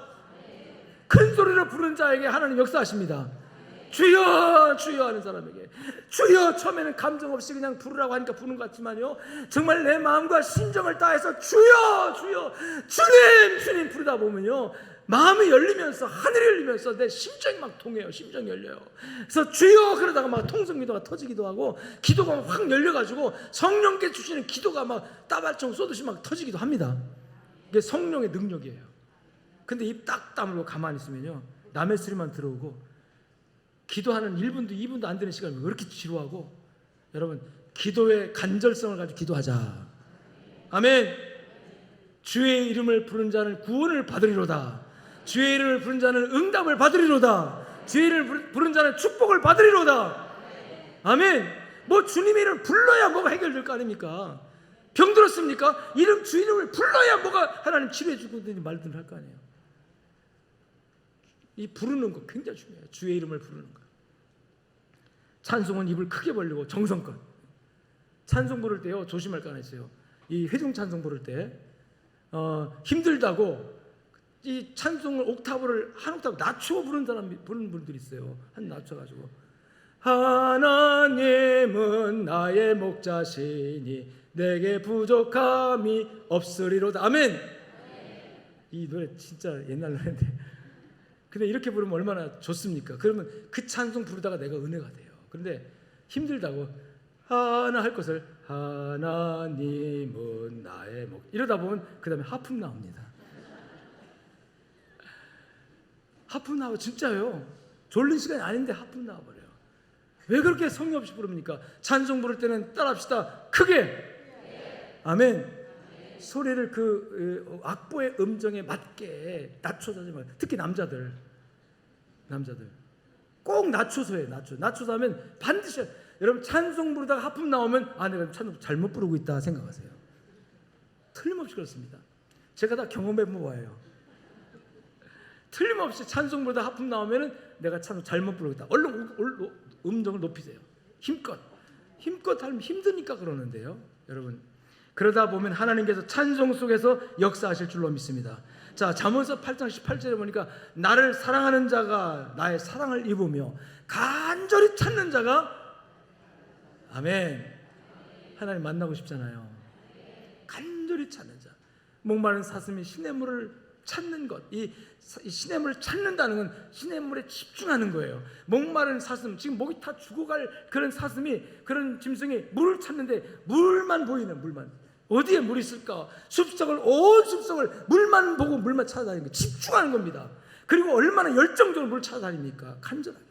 큰 소리로 부르는 자에게 하나님 역사하십니다. 주여 주여 하는 사람에게 주여, 처음에는 감정 없이 그냥 부르라고 하니까 부르는 것 같지만요, 정말 내 마음과 심정을 다해서 주여 주여, 주님 주님 부르다 보면요, 마음이 열리면서, 하늘이 열리면서 내 심정이 막 통해요. 심정이 열려요. 그래서 주여 그러다가 막 통성기도가 터지기도 하고, 기도가 확 열려가지고 성령께 주시는 기도가 막 따발총 쏘듯이 막 터지기도 합니다. 이게 성령의 능력이에요. 근데 입 딱 다물고 가만히 있으면요, 남의 소리만 들어오고, 기도하는 1분도 2분도 안 되는 시간이 왜 이렇게 지루하고. 여러분, 기도의 간절성을 가지고 기도하자. 아멘. 주의 이름을 부른 자는 구원을 받으리로다. 주의 이름을 부른 자는 응답을 받으리로다. 주의 이름을 부른 자는 축복을 받으리로다. 아멘. 뭐 주님의 이름을 불러야 뭐가 해결될 거 아닙니까? 병 들었습니까? 주 이름을 불러야 뭐가 하나님 치료해 주거든요. 말든 할 거 아니에요. 이 부르는 거 굉장히 중요해요. 주의 이름을 부르는 거. 찬송은 입을 크게 벌리고 정성껏. 찬송 부를 때요, 조심할 거 하나 있어요. 이 회중 찬송 부를 때 힘들다고 이 찬송을 옥타브를 한 옥타브 낮추어 부르는 분들이 있어요. 한 낮춰가지고, 하나님은 나의 목자시니 내게 부족함이 없으리로다. 아멘. 이 노래 진짜 옛날 노래인데, 근데 이렇게 부르면 얼마나 좋습니까? 그러면 그 찬송 부르다가 내가 은혜가 돼요. 그런데 힘들다고 하나 할 것을 하나님은 나의 목, 이러다 보면 그 다음에 하품 나옵니다. 하품 나와. 진짜요. 졸린 시간이 아닌데 하품 나와버려요. 왜 그렇게 성의 없이 부릅니까? 찬송 부를 때는 따라합시다. 크게. 아멘. 소리를 그 악보의 음정에 맞게 낮춰서 하지 말고, 특히 남자들 꼭 낮춰서 해. 낮춰서 하면 반드시, 여러분 찬송 부르다가 하품 나오면 내가 찬송 잘못 부르고 있다 생각하세요. 틀림없이 그렇습니다. 제가 다 경험해 본 거예요. 틀림없이 찬송 부르다가 하품 나오면 내가 찬송 잘못 부르고 있다. 얼른 음정을 높이세요. 힘껏 하면 힘드니까 그러는데요. 여러분 그러다 보면 하나님께서 찬송 속에서 역사하실 줄로 믿습니다. 자, 잠언서 8장 18절에 보니까 나를 사랑하는 자가 나의 사랑을 입으며 간절히 찾는 자가 아멘. 하나님 만나고 싶잖아요. 간절히 찾는 자. 목마른 사슴이 시냇물을 찾는 것. 이 시냇물을 찾는다는 건 시냇물에 집중하는 거예요. 목마른 사슴, 지금 목이 다 죽어갈 그런 사슴이, 그런 짐승이 물을 찾는데 물만 보이는, 물만. 어디에 물이 있을까? 온 숲속을 물만 보고 물만 찾아다니는 거, 집중하는 겁니다. 그리고 얼마나 열정적으로 물을 찾아다닙니까? 간절하게.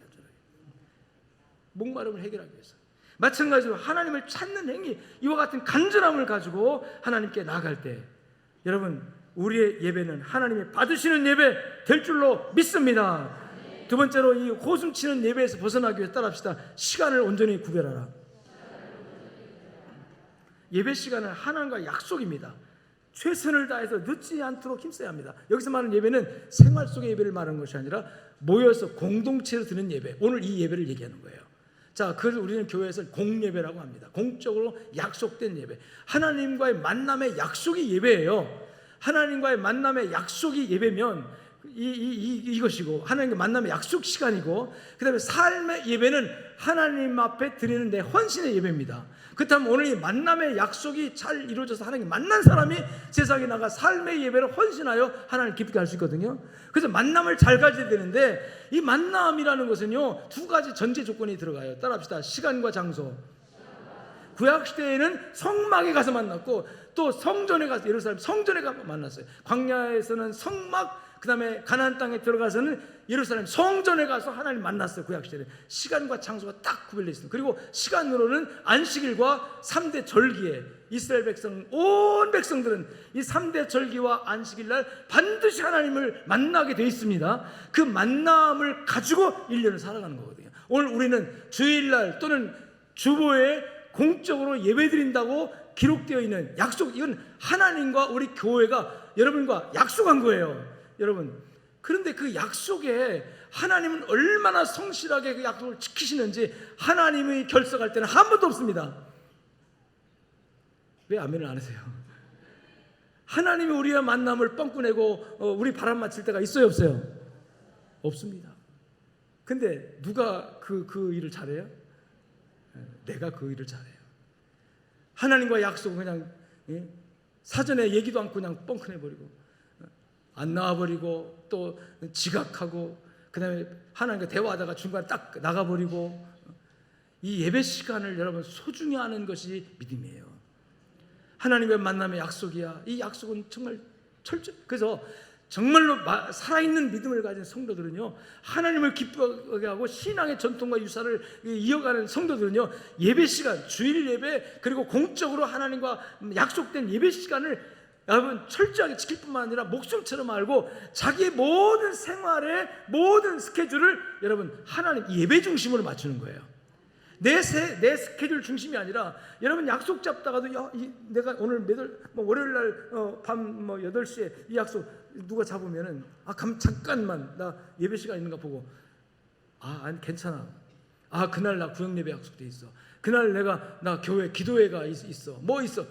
목마름을 해결하기 위해서. 마찬가지로 하나님을 찾는 행위, 이와 같은 간절함을 가지고 하나님께 나아갈 때 여러분 우리의 예배는 하나님이 받으시는 예배 될 줄로 믿습니다. 두 번째로 이 호숨치는 예배에서 벗어나기 위해 따라합시다. 시간을 온전히 구별하라. 예배 시간은 하나님과 약속입니다. 최선을 다해서 늦지 않도록 힘써야 합니다. 여기서 말하는 예배는 생활 속의 예배를 말하는 것이 아니라 모여서 공동체로 드는 예배, 오늘 이 예배를 얘기하는 거예요. 자, 그래서 우리는 교회에서 공예배라고 합니다. 공적으로 약속된 예배, 하나님과의 만남의 약속이 예배예요. 하나님과의 만남의 약속이 예배면 이것이고, 하나님과 만남의 약속 시간이고, 그 다음에 삶의 예배는 하나님 앞에 드리는 내 헌신의 예배입니다. 그렇다면 오늘 이 만남의 약속이 잘 이루어져서 하나님 만난 사람이 세상에 나가 삶의 예배를 헌신하여 하나님 기쁘게 할 수 있거든요. 그래서 만남을 잘 가져야 되는데, 이 만남이라는 것은요 두 가지 전제 조건이 들어가요. 따라합시다. 시간과 장소. 구약시대에는 성막에 가서 만났고, 또 성전에 가서, 예루살렘 성전에 가서 만났어요. 광야에서는 성막, 그 다음에 가나안 땅에 들어가서는 예루살렘 성전에 가서 하나님 만났어요. 구약시대는 시간과 장소가 딱 구별되어 있습니다. 그리고 시간으로는 안식일과 3대 절기에 이스라엘 백성, 온 백성들은 이 3대 절기와 안식일날 반드시 하나님을 만나게 되어 있습니다. 그 만남을 가지고 1년을 살아가는 거거든요. 오늘 우리는 주일날 또는 주보에 공적으로 예배드린다고 기록되어 있는 약속, 이건 하나님과 우리 교회가 여러분과 약속한 거예요. 여러분, 그런데 그 약속에 하나님은 얼마나 성실하게 그 약속을 지키시는지 하나님이 결석할 때는 한 번도 없습니다. 왜 아멘을 안 하세요? 하나님이 우리의 만남을 뻥꾸내고 우리 바람 맞힐 때가 있어요, 없어요? 없습니다. 근데 누가 그 일을 잘해요? 내가 그 일을 잘해요. 하나님과 약속은 그냥 사전에 얘기도 않고 그냥 뻥크내버리고 안 나와버리고, 또 지각하고, 그 다음에 하나님과 대화하다가 중간에 딱 나가버리고, 이 예배 시간을 여러분 소중히 하는 것이 믿음이에요. 하나님의 만남의 약속이야. 이 약속은 정말 그래서 정말로 살아있는 믿음을 가진 성도들은요, 하나님을 기쁘게 하고 신앙의 전통과 유사를 이어가는 성도들은요, 예배 시간, 주일 예배, 그리고 공적으로 하나님과 약속된 예배 시간을 여러분 철저하게 지킬 뿐만 아니라 목숨처럼 알고 자기의 모든 생활의 모든 스케줄을 여러분 하나님 예배 중심으로 맞추는 거예요. 내 스케줄 중심이 아니라, 여러분 약속 잡다가도 내가 오늘 월요일 날 밤 8시에 이 약속 누가 잡으면은 잠깐만 나 예배 시간 있는가 보고, 아니 괜찮아. 그날 나 구역 예배 약속돼 있어. 그날 나 교회 기도회가 있어. 뭐 있어.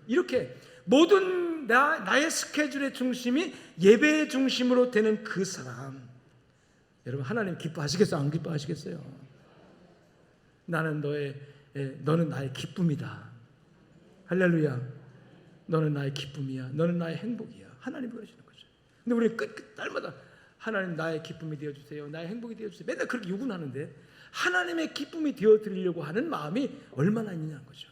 이렇게 모든 나의 스케줄의 중심이 예배의 중심으로 되는 그 사람, 여러분 하나님 기뻐하시겠어요? 안 기뻐하시겠어요? 너는 나의 기쁨이다. 할렐루야. 너는 나의 기쁨이야. 너는 나의 행복이야. 하나님이 그러시는 거죠. 근데 우리는 날마다 하나님 나의 기쁨이 되어주세요, 나의 행복이 되어주세요, 맨날 그렇게 요구는 하는데 하나님의 기쁨이 되어드리려고 하는 마음이 얼마나 있느냐는 거죠.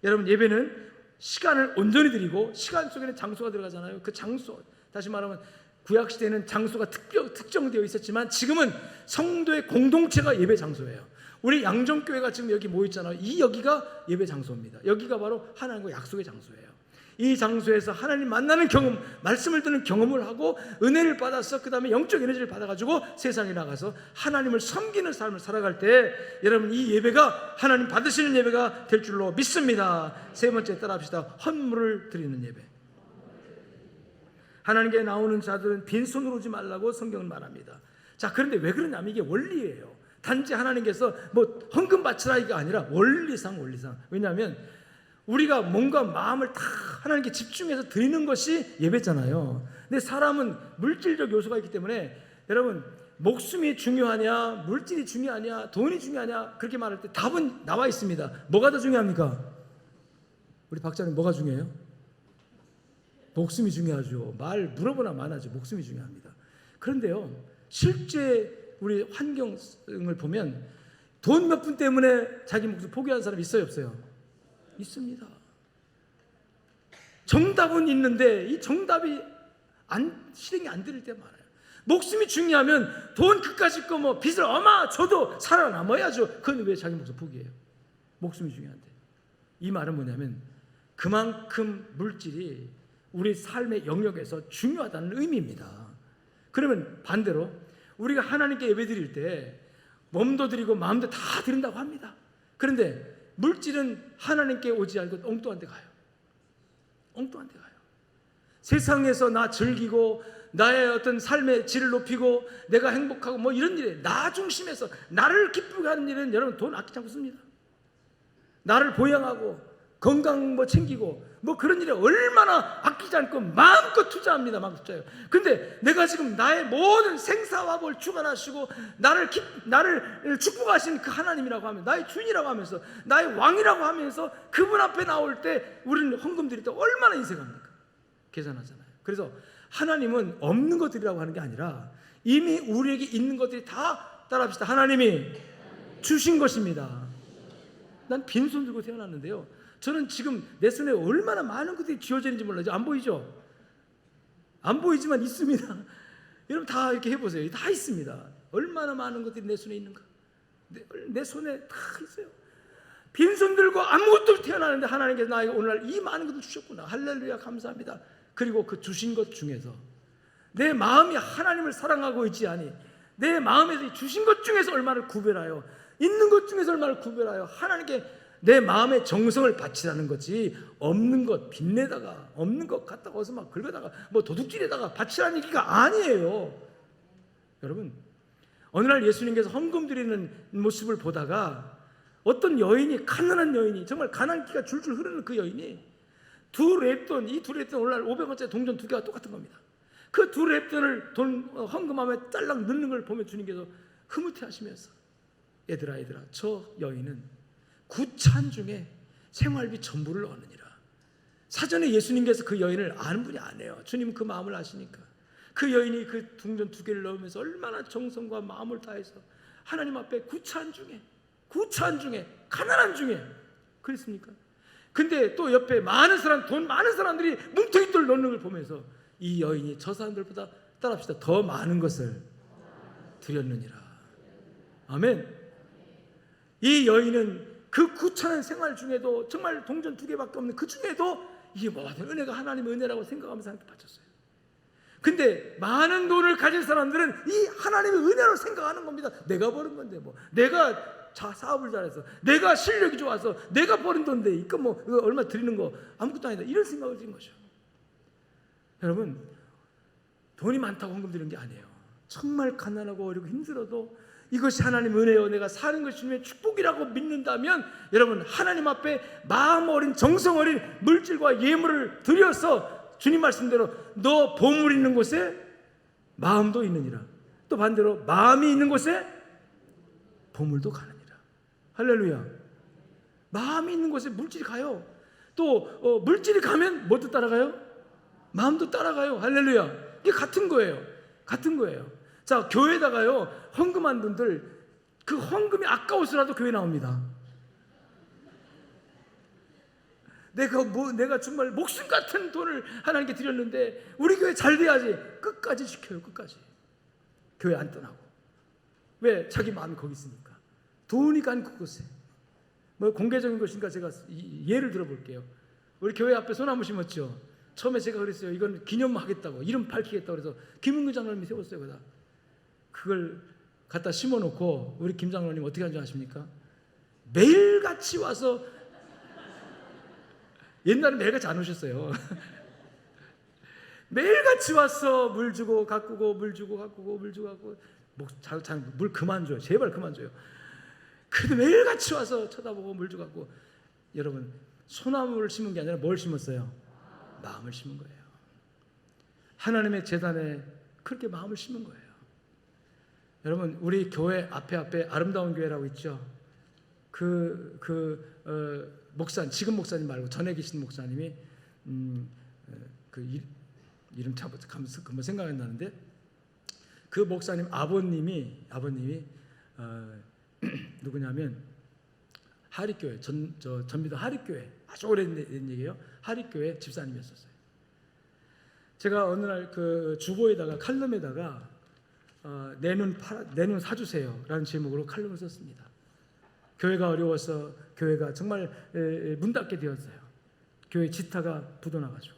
여러분 예배는 시간을 온전히 드리고, 시간 속에는 장소가 들어가잖아요. 그 장소, 다시 말하면 구약시대에는 장소가 특정되어 있었지만 지금은 성도의 공동체가 예배 장소예요. 우리 양정교회가 지금 여기 모여있잖아요. 여기가 예배 장소입니다. 여기가 바로 하나님과 약속의 장소예요. 이 장소에서 하나님 만나는 경험, 말씀을 듣는 경험을 하고 은혜를 받아서 그 다음에 영적 에너지를 받아가지고 세상에 나가서 하나님을 섬기는 삶을 살아갈 때 여러분 이 예배가 하나님 받으시는 예배가 될 줄로 믿습니다. 세 번째 따라합시다. 헌물을 드리는 예배. 하나님께 나오는 자들은 빈손으로 오지 말라고 성경은 말합니다. 자, 그런데 왜 그러냐면 이게 원리예요. 단지 하나님께서 뭐 헌금 바치라 이게 아니라 원리상. 왜냐하면 우리가 몸과 마음을 다 하나님께 집중해서 드리는 것이 예배잖아요. 근데 사람은 물질적 요소가 있기 때문에 여러분 목숨이 중요하냐 물질이 중요하냐 돈이 중요하냐 그렇게 말할 때 답은 나와 있습니다. 뭐가 더 중요합니까? 우리 박사님 뭐가 중요해요? 목숨이 중요하죠. 말 물어보나 마나죠. 목숨이 중요합니다. 그런데요 실제 우리 환경을 보면 돈 몇 푼 때문에 자기 목숨 포기한 사람 있어요 없어요? 있습니다. 정답은 있는데 이 정답이 실행이 안 될 때 많아요. 목숨이 중요하면 돈 그까짓 거 뭐 빚을 어마 줘도 살아남아야죠. 그건 왜 자기 목숨 포기해요? 목숨이 중요한데. 이 말은 뭐냐면 그만큼 물질이 우리 삶의 영역에서 중요하다는 의미입니다. 그러면 반대로 우리가 하나님께 예배드릴 때 몸도 드리고 마음도 다 드린다고 합니다. 그런데 물질은 하나님께 오지 않고 엉뚱한 데 가요. 엉뚱한 데 가요. 세상에서 나 즐기고 나의 어떤 삶의 질을 높이고 내가 행복하고 뭐 이런 일에 나 중심에서 나를 기쁘게 하는 일은 여러분 돈 아끼지 않고 씁니다. 나를 보양하고 건강 뭐 챙기고 뭐 그런 일에 얼마나 아끼지 않고 마음껏 투자합니다. 마음껏 투자해요. 근데 내가 지금 나의 모든 생사화복을 주관하시고 나를 축복하신 그 하나님이라고 하면 나의 주인이라고 하면서 나의 왕이라고 하면서 그분 앞에 나올 때 우리는 헌금 드릴 때 얼마나 인색합니까? 계산하잖아요. 그래서 하나님은 없는 것들이라고 하는 게 아니라 이미 우리에게 있는 것들이 다 따라합시다. 하나님이 주신 것입니다. 난 빈손 들고 태어났는데요. 저는 지금 내 손에 얼마나 많은 것들이 쥐어져 있는지 몰라요. 안 보이죠? 안 보이지만 있습니다. 여러분 다 이렇게 해보세요. 다 있습니다. 얼마나 많은 것들이 내 손에 있는가? 내 손에 다 있어요. 빈손 들고 아무것도 태어나는데 하나님께서 나에게 오늘날 이 많은 것을 주셨구나. 할렐루야 감사합니다. 그리고 그 주신 것 중에서 내 마음이 하나님을 사랑하고 있지 아니 내 마음에서 주신 것 중에서 얼마를 구별하여 있는 것 중에서 얼마를 구별하여 하나님께 내 마음의 정성을 바치라는 거지 없는 것 빚내다가 없는 것 갖다가 어디서 막 긁어다가 뭐 도둑질에다가 바치라는 얘기가 아니에요. 여러분 어느 날 예수님께서 헌금 드리는 모습을 보다가 어떤 여인이 가난한 여인이 정말 가난기가 줄줄 흐르는 그 여인이 두 랩돈 이 두 랩돈 오늘날 500원짜리 동전 두 개가 똑같은 겁니다. 그 두 랩돈을 헌금함에 딸랑 넣는 걸 보면 주님께서 흐뭇해 하시면서 얘들아 저 여인은 구찬 중에 생활비 전부를 얻느니라. 사전에 예수님께서 그 여인을 아는 분이 아니에요. 주님은 그 마음을 아시니까 그 여인이 그 동전 두 개를 넣으면서 얼마나 정성과 마음을 다해서 하나님 앞에 구찬 중에 가난한 중에 그랬습니까? 근데 또 옆에 많은 사람 돈 많은 사람들이 뭉텅이들 넣는 걸 보면서 이 여인이 저 사람들보다 따라합시다 더 많은 것을 드렸느니라. 아멘. 이 여인은 그 구차한 생활 중에도 정말 동전 두 개밖에 없는 그 중에도 이게 모든 은혜가 하나님의 은혜라고 생각하면서 하나님께 바쳤어요. 근데 많은 돈을 가진 사람들은 이 하나님의 은혜로 생각하는 겁니다. 내가 버는 건데 뭐 내가 사업을 잘해서 내가 실력이 좋아서 내가 버는 돈인데 이거 뭐 이거 얼마 드리는 거 아무것도 아니다 이런 생각을 드린 거죠. 여러분 돈이 많다고 헌금 드리는 게 아니에요. 정말 가난하고 어렵고 힘들어도 이것이 하나님의 은혜요 내가 사는 것이 주님의 축복이라고 믿는다면 여러분 하나님 앞에 마음 어린 정성 어린 물질과 예물을 드려서 주님 말씀대로 너 보물 있는 곳에 마음도 있느니라. 또 반대로 마음이 있는 곳에 보물도 가느니라. 할렐루야. 마음이 있는 곳에 물질이 가요. 또 물질이 가면 뭐도 따라가요? 마음도 따라가요. 할렐루야. 이게 같은 거예요. 자, 교회에다가요 헌금한 분들 그 헌금이 아까워서라도 교회 나옵니다. 내가 정말 목숨 같은 돈을 하나님께 드렸는데 우리 교회 잘 돼야지 끝까지 지켜요. 끝까지 교회 안 떠나고. 왜? 자기 마음이 거기 있으니까. 돈이 간 그곳에 뭐 공개적인 것인가 제가 예를 들어볼게요. 우리 교회 앞에 소나무 심었죠. 처음에 제가 그랬어요. 이건 기념하겠다고, 이름 밝히겠다고 그래서 김은규 장로님이 세웠어요. 그다 그걸 갖다 심어놓고 우리 김 장로님 어떻게 하는지 아십니까? 매일같이 와서, 옛날에 매일같이 안 오셨어요. 매일같이 와서 물 주고 가꾸고, 물 주고 가꾸고, 물 주고 가꾸고, 물 그만 줘요. 제발 그만 줘요. 그래도 매일같이 와서 쳐다보고 물 주고 가꾸고. 여러분, 소나무를 심은 게 아니라 뭘 심었어요? 마음을 심은 거예요. 하나님의 재단에 그렇게 마음을 심은 거예요. 여러분, 우리 교회 앞에 아름다운 교회라고 있죠. 목사님, 지금 목사님 말고 전에 계신 목사님이 이름 참 금방 생각이 나는데, 그 목사님 아버님이 누구냐면 하립교회, 전미도 하립교회, 아주 오래된 얘기예요. 하립교회 집사님이었었어요. 제가 어느 날 그 주보에다가, 칼럼에다가 내 눈 사주세요라는 제목으로 칼럼을 썼습니다. 교회가 어려워서 교회가 정말 문 닫게 되었어요. 교회 지타가 부도나가지고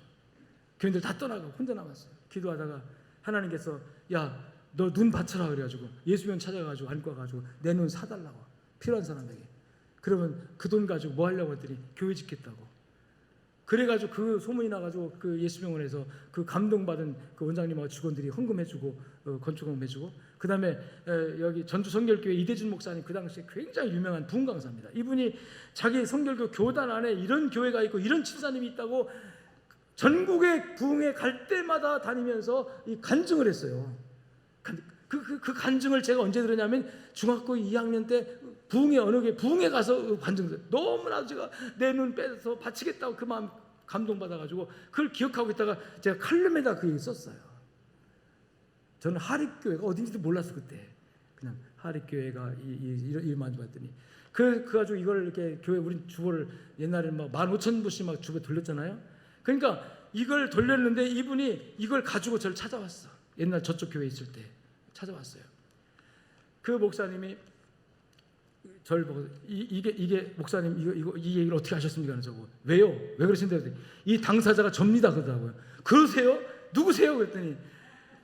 교인들 다 떠나가고 혼자 남았어요. 기도하다가 하나님께서 야, 너 눈 받쳐라 그래가지고 예수병 찾아가지고 안고 와가지고 내 눈 사달라고, 필요한 사람에게. 그러면 그 돈 가지고 뭐 하려고 했더니 교회 짓겠다고. 그래가지고 그 소문이 나가지고 그 예수병원에서 그 감동받은 그 원장님하고 직원들이 헌금해주고 건축금 해주고, 그 다음에 여기 전주 성결교회 이대준 목사님, 그 당시에 굉장히 유명한 부흥 강사입니다. 이분이 자기 성결교 교단 안에 이런 교회가 있고 이런 집사님이 있다고 전국의 부흥회 갈 때마다 다니면서 이 간증을 했어요. 그 간증을 제가 언제 들었냐면 중학교 2학년 때 부흥회, 어느 게 부흥회 가서 간증을, 너무나 제가 내 눈 빼서 바치겠다고 그 마음 감동받아가지고 그걸 기억하고 있다가 제가 칼럼에다 그 얘기 썼어요. 저는 하립교회가 어딘지도 몰랐어 그때. 그냥 하립교회가 이만 봤더니 그 가지고 이걸 이렇게 교회, 우리 주보를 옛날에 막 15,000부씩 막 주보 돌렸잖아요. 그러니까 이걸 돌렸는데 이분이 이걸 가지고 저를 찾아왔어. 옛날 저쪽 교회 있을 때 찾아왔어요. 그 목사님이 저를 보고 이게 목사님 이 얘기를 어떻게 하셨습니까? 저거 왜요? 왜 그러신대요? 이 당사자가 접니다 그러더라고요. 그러세요? 누구세요? 그랬더니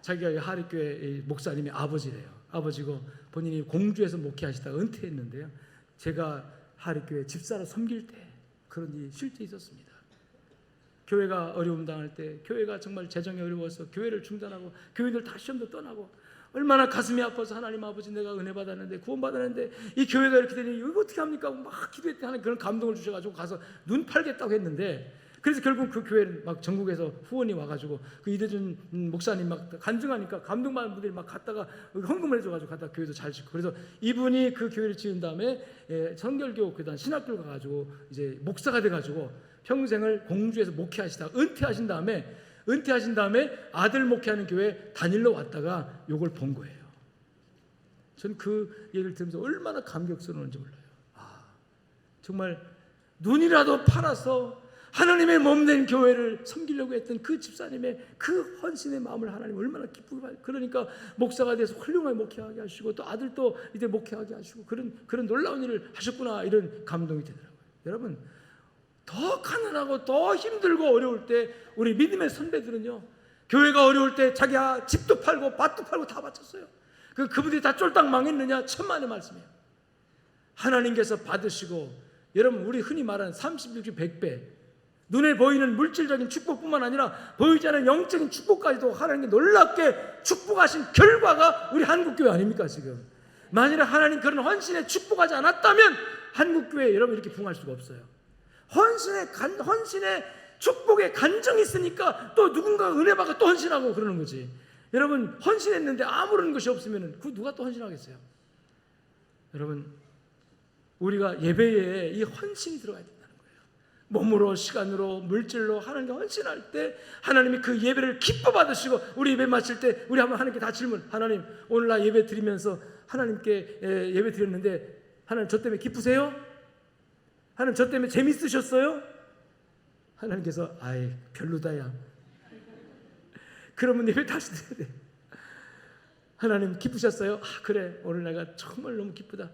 자기가 하립교회 목사님의 아버지래요. 아버지고 본인이 공주에서 목회하시다가 은퇴했는데요. 제가 하립교회 집사로 섬길 때 그런 일이 실제 있었습니다. 교회가 어려움 당할 때, 교회가 정말 재정이 어려워서 교회를 중단하고 교인들 다 시험도 떠나고, 얼마나 가슴이 아파서 하나님 아버지 내가 은혜 받았는데 구원 받았는데 이 교회가 이렇게 되니 이거 어떻게 합니까? 막 기도했더니 하나님 그런 감동을 주셔가지고 가서 눈 팔겠다고 했는데, 그래서 결국 그 교회는 막 전국에서 후원이 와가지고 그 이대준 목사님 막 간증하니까 감동받은 분들이 막 갔다가 헌금을 해줘가지고 갔다가 교회도 잘 짓고, 그래서 이분이 그 교회를 지은 다음에 성결교 그다음 신학교를 가가지고 이제 목사가 돼가지고 평생을 공주에서 목회하시다가 은퇴하신 다음에 아들 목회하는 교회 다닐러 왔다가 요걸 본 거예요. 전 그 얘기를 들으면서 얼마나 감격스러운지 몰라요. 정말 눈이라도 팔아서 하나님의 몸된 교회를 섬기려고 했던 그 집사님의 그 헌신의 마음을 하나님 얼마나 기쁘게 봐요. 그러니까 목사가 돼서 훌륭하게 목회하게 하시고 또 아들도 이제 목회하게 하시고 그런 놀라운 일을 하셨구나, 이런 감동이 되더라고요. 여러분, 더 가난하고 더 힘들고 어려울 때 우리 믿음의 선배들은요, 교회가 어려울 때 자기가 집도 팔고 밭도 팔고 다 바쳤어요. 그분들이 다 쫄딱 망했느냐? 천만의 말씀이에요. 하나님께서 받으시고, 여러분 우리 흔히 말하는 30, 60, 100배 눈에 보이는 물질적인 축복뿐만 아니라 보이지 않는 영적인 축복까지도 하나님께 놀랍게 축복하신 결과가 우리 한국교회 아닙니까 지금? 만일에 하나님 그런 헌신에 축복하지 않았다면 한국교회 여러분 이렇게 부흥할 수가 없어요. 헌신의 축복의 간정이 있으니까 또 누군가가 은혜 받고 또 헌신하고 그러는 거지. 여러분 헌신했는데 아무런 것이 없으면 그 누가 또 헌신하겠어요? 여러분, 우리가 예배에 이 헌신이 들어가야 된다는 거예요. 몸으로, 시간으로, 물질로 하나님께 헌신할 때 하나님이 그 예배를 기뻐 받으시고, 우리 예배 마칠 때 우리 한번 하나님께 다 질문, 하나님 오늘 나 예배 드리면서 하나님께 예배 드렸는데 하나님 저 때문에 기쁘세요? 하나님 저 때문에 재밌으셨어요? 하나님께서 아이 별로다야. 그러면 예배 다시 드려야 돼. 하나님 기쁘셨어요? 그래 오늘 내가 정말 너무 기쁘다.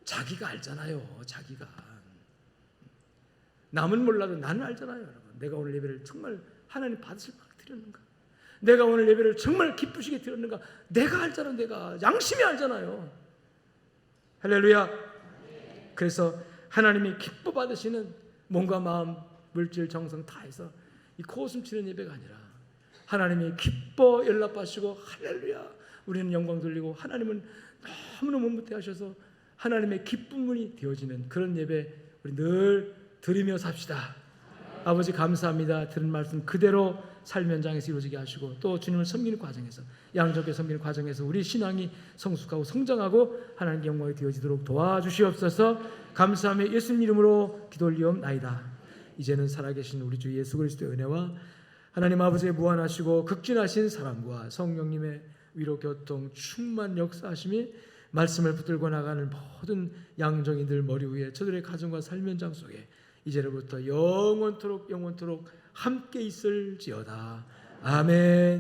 자기가 알잖아요. 자기가 남은 몰라도 나는 알잖아요, 여러분. 내가 오늘 예배를 정말 하나님 받으실 만큼 드렸는가? 내가 오늘 예배를 정말 기쁘시게 드렸는가? 내가 알잖아. 내가 양심이 알잖아요. 할렐루야. 그래서 하나님이 기뻐 받으시는 몸과 마음, 물질, 정성 다해서 이 코웃음 치는 예배가 아니라 하나님이 기뻐 연락하시고 할렐루야 우리는 영광 돌리고 하나님은 너무너무 못하셔서 하나님의 기쁨이 되어지는 그런 예배 우리 늘 드리며 삽시다. 아버지 감사합니다. 들은 말씀 그대로 삶 현장에서 이루어지게 하시고 또 주님을 섬기는 과정에서 양적에 섬기는 과정에서 우리 신앙이 성숙하고 성장하고 하나님께 영광이 되어지도록 도와주시옵소서. 감사하며 예수님 이름으로 기도 올리옵나이다. 이제는 살아계신 우리 주 예수 그리스도의 은혜와 하나님 아버지의 무한하시고 극진하신 사랑과 성령님의 위로 교통 충만 역사하심이 말씀을 붙들고 나가는 모든 양정이들 머리 위에 저들의 가정과 삶 현장 속에 이제로부터 영원토록 함께 있을지어다. 아멘.